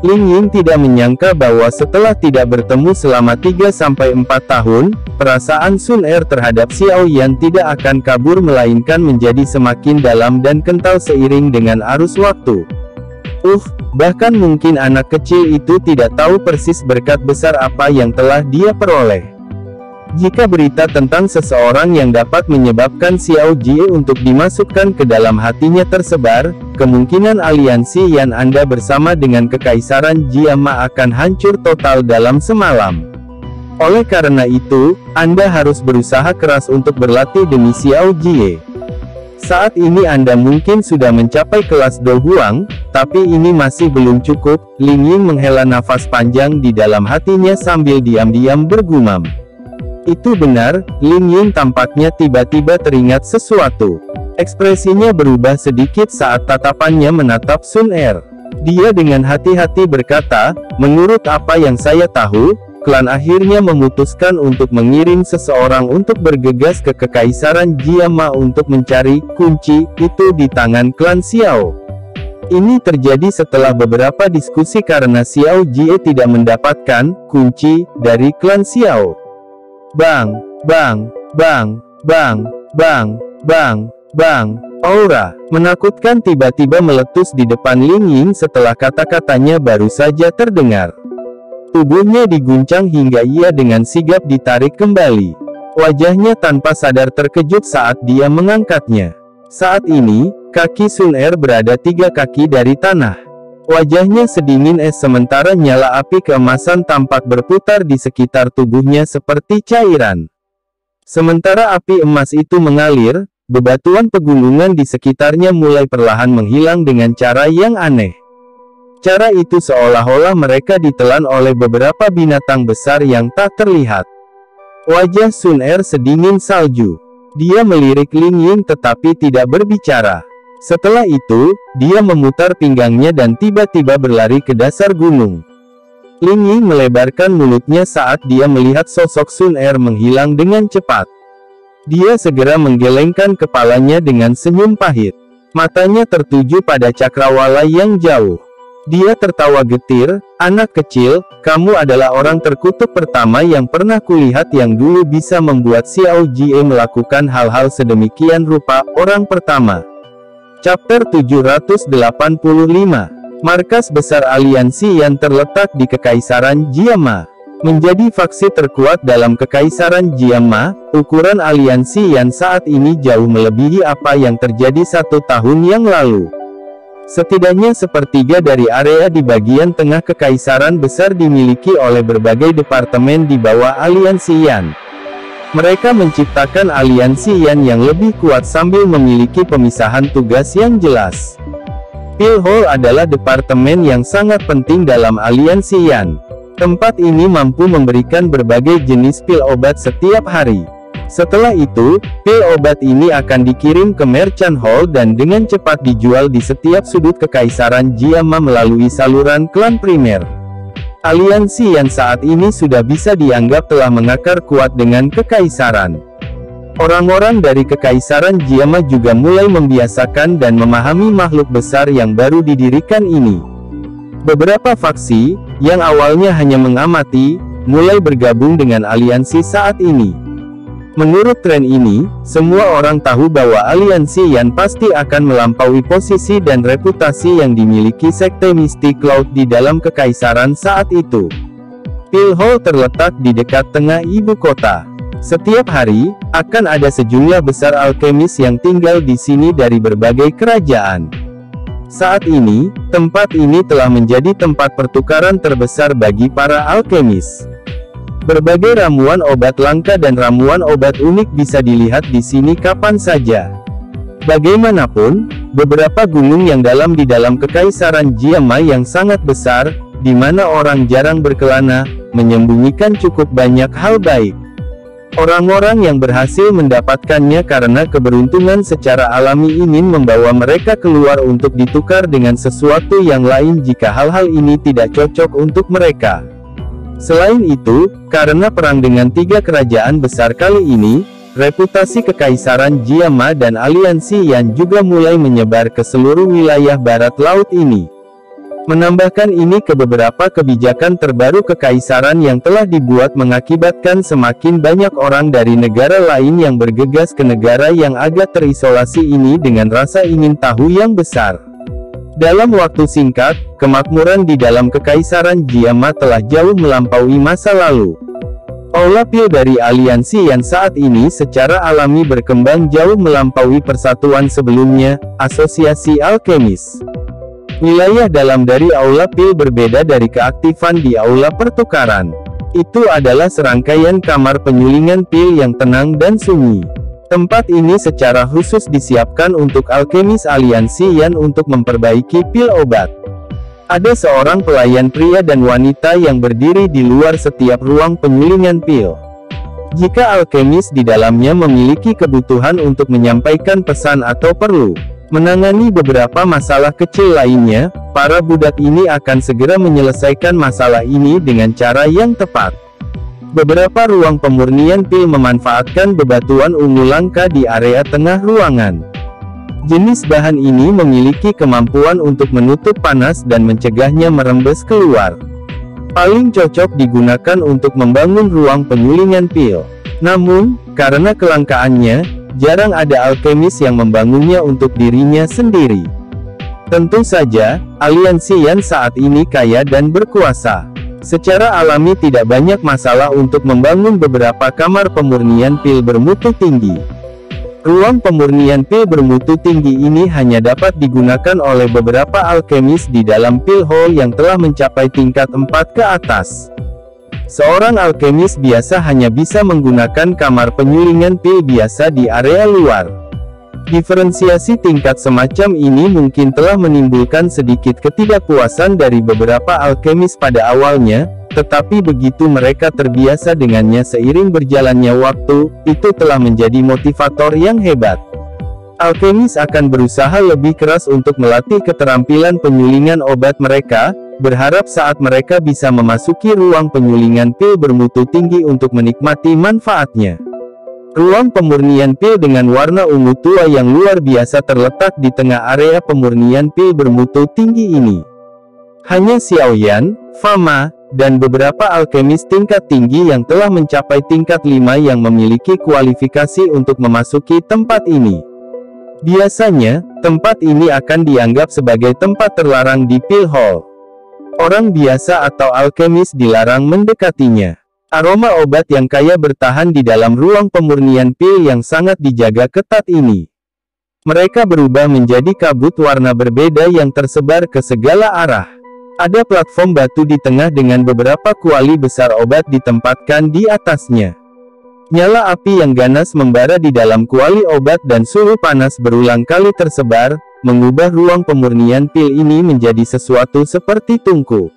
Lin Ying tidak menyangka bahwa setelah tidak bertemu selama 3-4 tahun, perasaan Sun Er terhadap Xiaoyan tidak akan kabur melainkan menjadi semakin dalam dan kental seiring dengan arus waktu. Bahkan mungkin anak kecil itu tidak tahu persis berkat besar apa yang telah dia peroleh. Jika berita tentang seseorang yang dapat menyebabkan Xiao Jie untuk dimasukkan ke dalam hatinya tersebar, kemungkinan aliansi yang Anda bersama dengan Kekaisaran Jiama akan hancur total dalam semalam. Oleh karena itu, Anda harus berusaha keras untuk berlatih demi Xiao Jie. Saat ini Anda mungkin sudah mencapai kelas Do Huang, tapi ini masih belum cukup. Lin Ying menghela nafas panjang di dalam hatinya sambil diam-diam bergumam. Itu benar, Lin Ying tampaknya tiba-tiba teringat sesuatu. Ekspresinya berubah sedikit saat tatapannya menatap Sun Er. Dia dengan hati-hati berkata, menurut apa yang saya tahu, klan akhirnya memutuskan untuk mengirim seseorang untuk bergegas ke Kekaisaran Jiama untuk mencari kunci itu di tangan klan Xiao. Ini terjadi setelah beberapa diskusi karena Xiao Jie tidak mendapatkan kunci dari klan Xiao. Bang, bang, bang, bang, bang, bang, bang. Aura menakutkan tiba-tiba meletus di depan Lin Ying setelah kata-katanya baru saja terdengar. Tubuhnya diguncang hingga ia dengan sigap ditarik kembali. Wajahnya tanpa sadar terkejut saat dia mengangkatnya. Saat ini, kaki Sun Er berada 3 kaki dari tanah. Wajahnya sedingin es sementara nyala api keemasan tampak berputar di sekitar tubuhnya seperti cairan. Sementara api emas itu mengalir, bebatuan pegunungan di sekitarnya mulai perlahan menghilang dengan cara yang aneh. Cara itu seolah-olah mereka ditelan oleh beberapa binatang besar yang tak terlihat. Wajah Sun Er sedingin salju. Dia melirik Lin Ying tetapi tidak berbicara. Setelah itu, dia memutar pinggangnya dan tiba-tiba berlari ke dasar gunung. Lin Ying melebarkan mulutnya saat dia melihat sosok Sun Er menghilang dengan cepat. Dia segera menggelengkan kepalanya dengan senyum pahit. Matanya tertuju pada cakrawala yang jauh. Dia tertawa getir, anak kecil, kamu adalah orang terkutuk pertama yang pernah kulihat yang dulu bisa membuat Xiao Jie melakukan hal-hal sedemikian rupa, orang pertama. Chapter 785. Markas besar aliansi yang terletak di Kekaisaran Jiama. Menjadi faksi terkuat dalam Kekaisaran Jiama, ukuran aliansi Yan saat ini jauh melebihi apa yang terjadi 1 tahun yang lalu. Setidaknya sepertiga dari area di bagian tengah Kekaisaran Besar dimiliki oleh berbagai departemen di bawah aliansi Yan. Mereka menciptakan aliansi Yan yang lebih kuat sambil memiliki pemisahan tugas yang jelas. Pil Hall adalah departemen yang sangat penting dalam aliansi Yan. Tempat ini mampu memberikan berbagai jenis pil obat setiap hari. Setelah itu, pil obat ini akan dikirim ke Merchant Hall dan dengan cepat dijual di setiap sudut Kekaisaran Jiama melalui saluran klan primer. Aliansi Yan saat ini sudah bisa dianggap telah mengakar kuat dengan Kekaisaran. Orang-orang dari Kekaisaran Jiama juga mulai membiasakan dan memahami makhluk besar yang baru didirikan ini. Beberapa faksi, yang awalnya hanya mengamati, mulai bergabung dengan aliansi saat ini. Menurut tren ini, semua orang tahu bahwa aliansi Yan pasti akan melampaui posisi dan reputasi yang dimiliki Sekte Mystic Cloud di dalam Kekaisaran saat itu. Pil Hall terletak di dekat tengah ibu kota. Setiap hari, akan ada sejumlah besar alkemis yang tinggal di sini dari berbagai kerajaan. Saat ini, tempat ini telah menjadi tempat pertukaran terbesar bagi para alkemis. Berbagai ramuan obat langka dan ramuan obat unik bisa dilihat di sini kapan saja. Bagaimanapun, beberapa gunung yang dalam di dalam Kekaisaran Jiama yang sangat besar, di mana orang jarang berkelana, menyembunyikan cukup banyak hal baik. Orang-orang yang berhasil mendapatkannya karena keberuntungan secara alami ingin membawa mereka keluar untuk ditukar dengan sesuatu yang lain jika hal-hal ini tidak cocok untuk mereka. Selain itu, karena perang dengan 3 kerajaan besar kali ini, reputasi Kekaisaran Jiama dan aliansi Yan juga mulai menyebar ke seluruh wilayah barat laut ini. Menambahkan ini ke beberapa kebijakan terbaru Kekaisaran yang telah dibuat mengakibatkan semakin banyak orang dari negara lain yang bergegas ke negara yang agak terisolasi ini dengan rasa ingin tahu yang besar. Dalam waktu singkat, kemakmuran di dalam Kekaisaran Jiama telah jauh melampaui masa lalu. Aula pil dari aliansi yang saat ini secara alami berkembang jauh melampaui persatuan sebelumnya, asosiasi alkemis. Wilayah dalam dari aula pil berbeda dari keaktifan di aula pertukaran. Itu adalah serangkaian kamar penyulingan pil yang tenang dan sunyi. Tempat ini secara khusus disiapkan untuk alkemis aliansi Yan untuk memperbaiki pil obat. Ada seorang pelayan pria dan wanita yang berdiri di luar setiap ruang penyulingan pil. Jika alkemis di dalamnya memiliki kebutuhan untuk menyampaikan pesan atau perlu menangani beberapa masalah kecil lainnya, para budak ini akan segera menyelesaikan masalah ini dengan cara yang tepat. Beberapa ruang pemurnian pil memanfaatkan bebatuan ungu langka di area tengah ruangan. Jenis bahan ini memiliki kemampuan untuk menutup panas dan mencegahnya merembes keluar. Paling cocok digunakan untuk membangun ruang penyulingan pil. Namun, karena kelangkaannya, jarang ada alkemis yang membangunnya untuk dirinya sendiri. Tentu saja, aliansi Yan saat ini kaya dan berkuasa. Secara alami tidak banyak masalah untuk membangun beberapa kamar pemurnian pil bermutu tinggi. Ruang pemurnian pil bermutu tinggi ini hanya dapat digunakan oleh beberapa alkemis di dalam pil hall yang telah mencapai tingkat 4 ke atas. Seorang alkemis biasa hanya bisa menggunakan kamar penyulingan pil biasa di area luar. Diferensiasi tingkat semacam ini mungkin telah menimbulkan sedikit ketidakpuasan dari beberapa alkemis pada awalnya, tetapi begitu mereka terbiasa dengannya seiring berjalannya waktu, itu telah menjadi motivator yang hebat. Alkemis akan berusaha lebih keras untuk melatih keterampilan penyulingan obat mereka, berharap saat mereka bisa memasuki ruang penyulingan pil bermutu tinggi untuk menikmati manfaatnya. Ruang pemurnian pil dengan warna ungu tua yang luar biasa terletak di tengah area pemurnian pil bermutu tinggi ini. Hanya Xiaoyan, Fama, dan beberapa alkemis tingkat tinggi yang telah mencapai tingkat 5 yang memiliki kualifikasi untuk memasuki tempat ini. Biasanya, tempat ini akan dianggap sebagai tempat terlarang di pil hall. Orang biasa atau alkemis dilarang mendekatinya. Aroma obat yang kaya bertahan di dalam ruang pemurnian pil yang sangat dijaga ketat ini. Mereka berubah menjadi kabut warna berbeda yang tersebar ke segala arah. Ada platform batu di tengah dengan beberapa kuali besar obat ditempatkan di atasnya. Nyala api yang ganas membara di dalam kuali obat dan suhu panas berulang kali tersebar, mengubah ruang pemurnian pil ini menjadi sesuatu seperti tungku.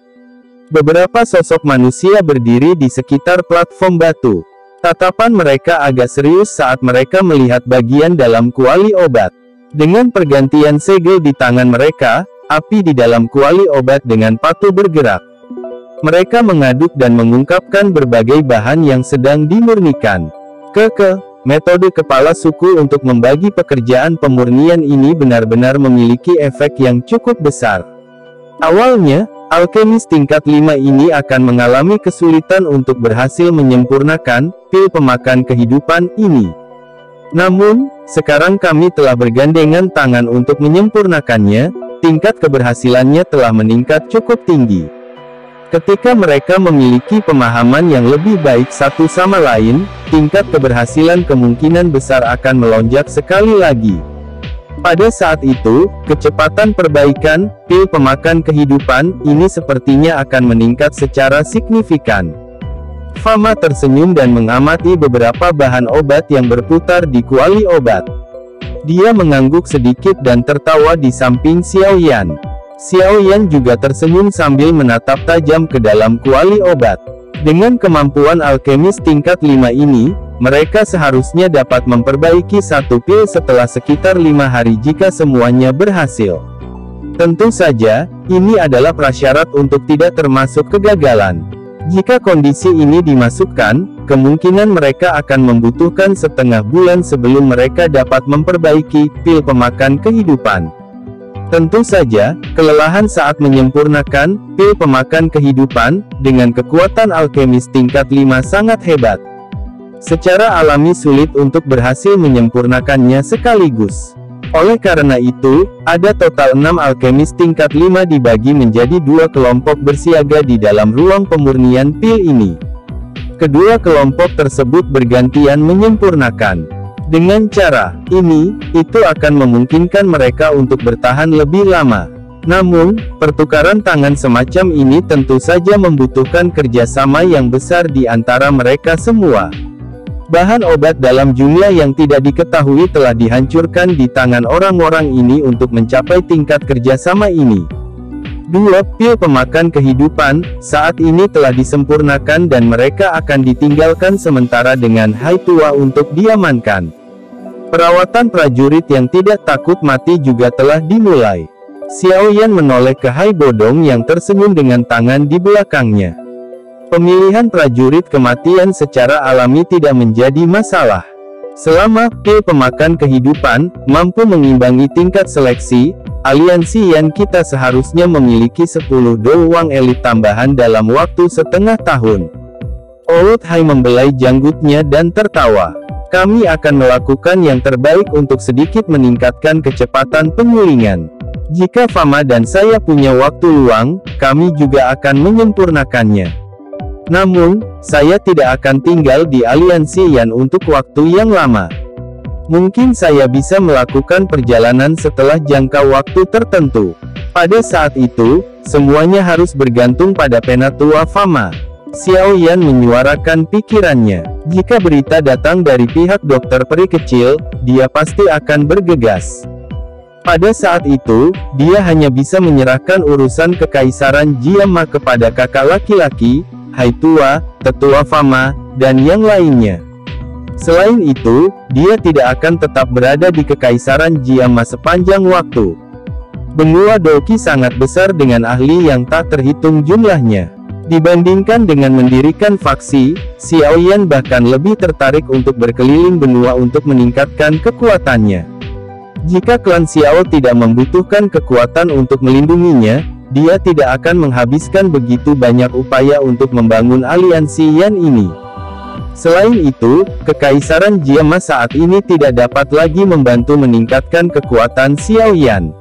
Beberapa sosok manusia berdiri di sekitar platform batu. Tatapan mereka agak serius saat mereka melihat bagian dalam kuali obat. Dengan pergantian segel di tangan mereka, api di dalam kuali obat dengan patuh bergerak. Mereka mengaduk dan mengungkapkan berbagai bahan yang sedang dimurnikan. Metode kepala suku untuk membagi pekerjaan pemurnian ini benar-benar memiliki efek yang cukup besar. Awalnya, alkemis tingkat 5 ini akan mengalami kesulitan untuk berhasil menyempurnakan pil pemakan kehidupan ini. Namun, sekarang kami telah bergandengan tangan untuk menyempurnakannya, tingkat keberhasilannya telah meningkat cukup tinggi. Ketika mereka memiliki pemahaman yang lebih baik satu sama lain, tingkat keberhasilan kemungkinan besar akan melonjak sekali lagi. Pada saat itu, kecepatan perbaikan pil pemakan kehidupan ini sepertinya akan meningkat secara signifikan. Fama tersenyum dan mengamati beberapa bahan obat yang berputar di kuali obat. Dia mengangguk sedikit dan tertawa di samping Xiao Yan. Xiao Yan juga tersenyum sambil menatap tajam ke dalam kuali obat. Dengan kemampuan alkemis tingkat 5 ini, mereka seharusnya dapat memperbaiki satu pil setelah sekitar 5 hari jika semuanya berhasil. Tentu saja, ini adalah prasyarat untuk tidak termasuk kegagalan. Jika kondisi ini dimasukkan, kemungkinan mereka akan membutuhkan setengah bulan sebelum mereka dapat memperbaiki pil pemakan kehidupan. Tentu saja, kelelahan saat menyempurnakan pil pemakan kehidupan dengan kekuatan alkemis tingkat 5 sangat hebat. Secara alami sulit untuk berhasil menyempurnakannya sekaligus. Oleh karena itu, ada total 6 alkemis tingkat 5 dibagi menjadi 2 kelompok bersiaga di dalam ruang pemurnian pil ini. Kedua kelompok tersebut bergantian menyempurnakan. Dengan cara ini, itu akan memungkinkan mereka untuk bertahan lebih lama. Namun, pertukaran tangan semacam ini tentu saja membutuhkan kerjasama yang besar di antara mereka semua. Bahan obat dalam jumlah yang tidak diketahui telah dihancurkan di tangan orang-orang ini untuk mencapai tingkat kerjasama ini. 2 pil pemakan kehidupan saat ini telah disempurnakan dan mereka akan ditinggalkan sementara dengan Hai Tua untuk diamankan. Perawatan prajurit yang tidak takut mati juga telah dimulai. Xiao Yan menoleh ke Hai Bodong yang tersenyum dengan tangan di belakangnya. Pemilihan prajurit kematian secara alami tidak menjadi masalah. Selama pil pemakan kehidupan mampu mengimbangi tingkat seleksi, aliansi Yan kita seharusnya memiliki 10 doang elit tambahan dalam waktu setengah tahun. Old Hai membelai janggutnya dan tertawa. Kami akan melakukan yang terbaik untuk sedikit meningkatkan kecepatan penyulingan. Jika Fama dan saya punya waktu luang, kami juga akan menyempurnakannya. Namun, saya tidak akan tinggal di aliansi Yan untuk waktu yang lama. Mungkin saya bisa melakukan perjalanan setelah jangka waktu tertentu. Pada saat itu, semuanya harus bergantung pada Penatua Fama. Xiao Yan menyuarakan pikirannya. Jika berita datang dari pihak dokter peri kecil, dia pasti akan bergegas. Pada saat itu, dia hanya bisa menyerahkan urusan kekaisaran Jiama kepada kakak laki-laki, Hai Tua, Tetua Fama, dan yang lainnya. Selain itu, dia tidak akan tetap berada di kekaisaran Jiama sepanjang waktu. Benua Doki sangat besar dengan ahli yang tak terhitung jumlahnya. Dibandingkan dengan mendirikan faksi, Xiao Yan bahkan lebih tertarik untuk berkeliling benua untuk meningkatkan kekuatannya. Jika klan Xiao tidak membutuhkan kekuatan untuk melindunginya, dia tidak akan menghabiskan begitu banyak upaya untuk membangun aliansi Yan ini. Selain itu, kekaisaran Jiama saat ini tidak dapat lagi membantu meningkatkan kekuatan Xiao Yan.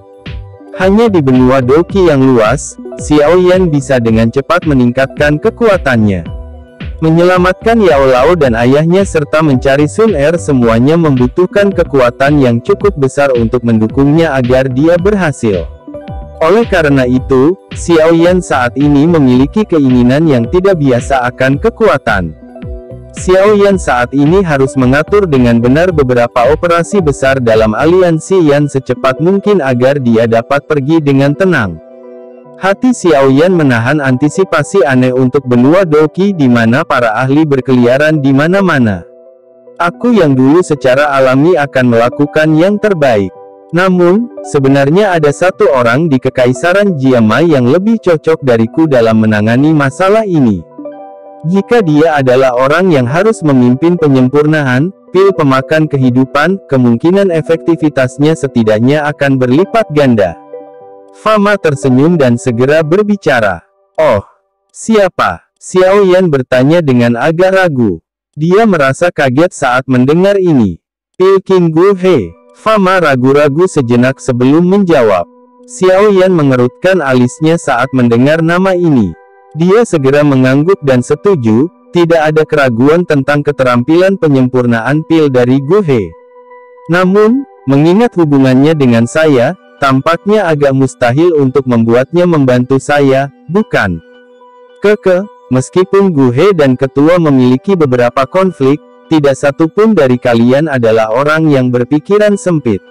Hanya di benua Doqi yang luas, Xiao Yan bisa dengan cepat meningkatkan kekuatannya. Menyelamatkan Yao Lao dan ayahnya serta mencari Sun Er semuanya membutuhkan kekuatan yang cukup besar untuk mendukungnya agar dia berhasil. Oleh karena itu, Xiao Yan saat ini memiliki keinginan yang tidak biasa akan kekuatan. Xiao Yan saat ini harus mengatur dengan benar beberapa operasi besar dalam aliansi Yan secepat mungkin agar dia dapat pergi dengan tenang. Hati Xiao Yan menahan antisipasi aneh untuk benua Doqi di mana para ahli berkeliaran di mana-mana. Aku yang dulu secara alami akan melakukan yang terbaik. Namun, sebenarnya ada satu orang di Kekaisaran Jiama yang lebih cocok dariku dalam menangani masalah ini. Jika dia adalah orang yang harus memimpin penyempurnaan pil pemakan kehidupan, kemungkinan efektivitasnya setidaknya akan berlipat ganda. Fama tersenyum dan segera berbicara. Oh, siapa? Xiao Yan bertanya dengan agak ragu. Dia merasa kaget saat mendengar ini. Pil King Gu He. Fama ragu-ragu sejenak sebelum menjawab. Xiao Yan mengerutkan alisnya saat mendengar nama ini. Dia segera mengangguk dan setuju, tidak ada keraguan tentang keterampilan penyempurnaan pil dari Gu He. Namun, mengingat hubungannya dengan saya, tampaknya agak mustahil untuk membuatnya membantu saya, bukan? Meskipun Gu He dan ketua memiliki beberapa konflik, tidak satu pun dari kalian adalah orang yang berpikiran sempit.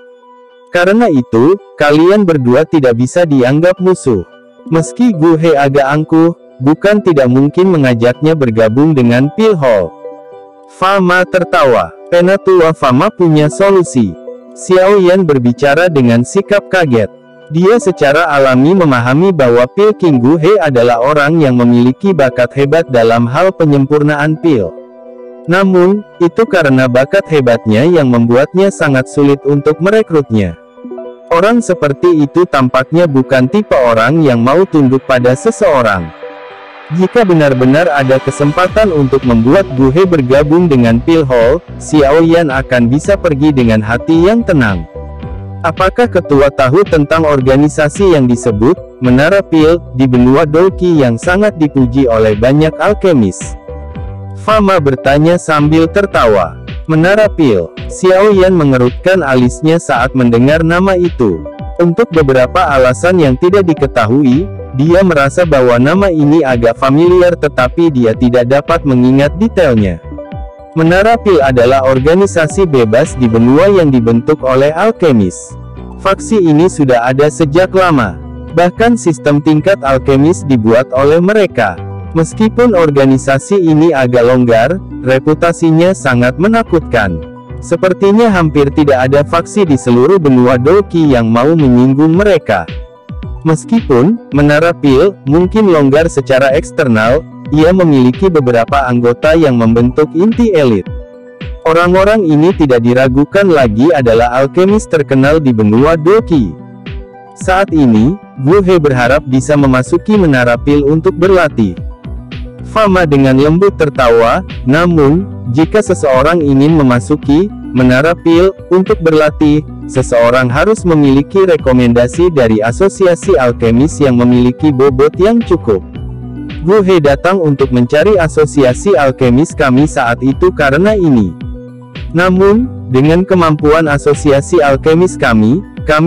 Karena itu, kalian berdua tidak bisa dianggap musuh. Meski Gu He agak angkuh, bukan tidak mungkin mengajaknya bergabung dengan Pil Hall. Fama tertawa. Penatua Fama punya solusi. Xiao Yan berbicara dengan sikap kaget. Dia secara alami memahami bahwa Pil King Gu He adalah orang yang memiliki bakat hebat dalam hal penyempurnaan pil. Namun, itu karena bakat hebatnya yang membuatnya sangat sulit untuk merekrutnya. Orang seperti itu tampaknya bukan tipe orang yang mau tunduk pada seseorang. Jika benar-benar ada kesempatan untuk membuat Gu He bergabung dengan Pil Hall, Xiao Yan akan bisa pergi dengan hati yang tenang. Apakah ketua tahu tentang organisasi yang disebut Menara Pil di benua Doqi yang sangat dipuji oleh banyak alkemis? Fama bertanya sambil tertawa. Menara Pil. Xiao Yan mengerutkan alisnya saat mendengar nama itu. Untuk beberapa alasan yang tidak diketahui, dia merasa bahwa nama ini agak familiar tetapi dia tidak dapat mengingat detailnya. Menara Pil adalah organisasi bebas di benua yang dibentuk oleh alkemis. Faksi ini sudah ada sejak lama. Bahkan sistem tingkat alkemis dibuat oleh mereka. Meskipun organisasi ini agak longgar, reputasinya sangat menakutkan. Sepertinya hampir tidak ada faksi di seluruh benua Doqi yang mau menyinggung mereka. Meskipun Menara Pil mungkin longgar secara eksternal, ia memiliki beberapa anggota yang membentuk inti elit. Orang-orang ini tidak diragukan lagi adalah alkemis terkenal di benua Doqi. Saat ini, Gu He berharap bisa memasuki Menara Pil untuk berlatih. Fama dengan lembut tertawa, namun, jika seseorang ingin memasuki Menara Pil untuk berlatih, seseorang harus memiliki rekomendasi dari asosiasi alkemis yang memiliki bobot yang cukup. Gu He datang untuk mencari asosiasi alkemis kami saat itu karena ini. Namun, dengan kemampuan asosiasi alkemis kami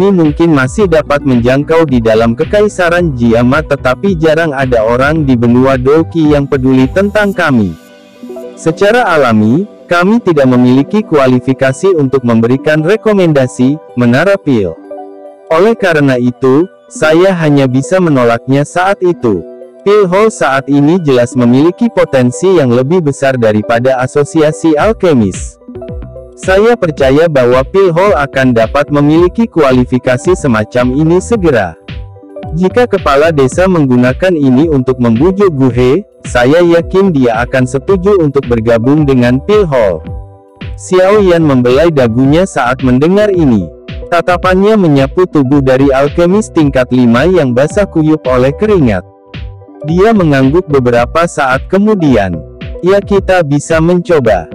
mungkin masih dapat menjangkau di dalam Kekaisaran Jiama, tetapi jarang ada orang di benua Doqi yang peduli tentang kami. Secara alami, kami tidak memiliki kualifikasi untuk memberikan rekomendasi Menara Pil. Oleh karena itu, saya hanya bisa menolaknya saat itu. Pil Hall saat ini jelas memiliki potensi yang lebih besar daripada asosiasi alkemis. Saya percaya bahwa Pil Hall akan dapat memiliki kualifikasi semacam ini segera. Jika kepala desa menggunakan ini untuk membujuk Gu He, saya yakin dia akan setuju untuk bergabung dengan Pil Hall. Xiao Yan membelai dagunya saat mendengar ini. Tatapannya menyapu tubuh dari alkemis tingkat 5 yang basah kuyup oleh keringat. Dia mengangguk beberapa saat kemudian. Ya, kita bisa mencoba.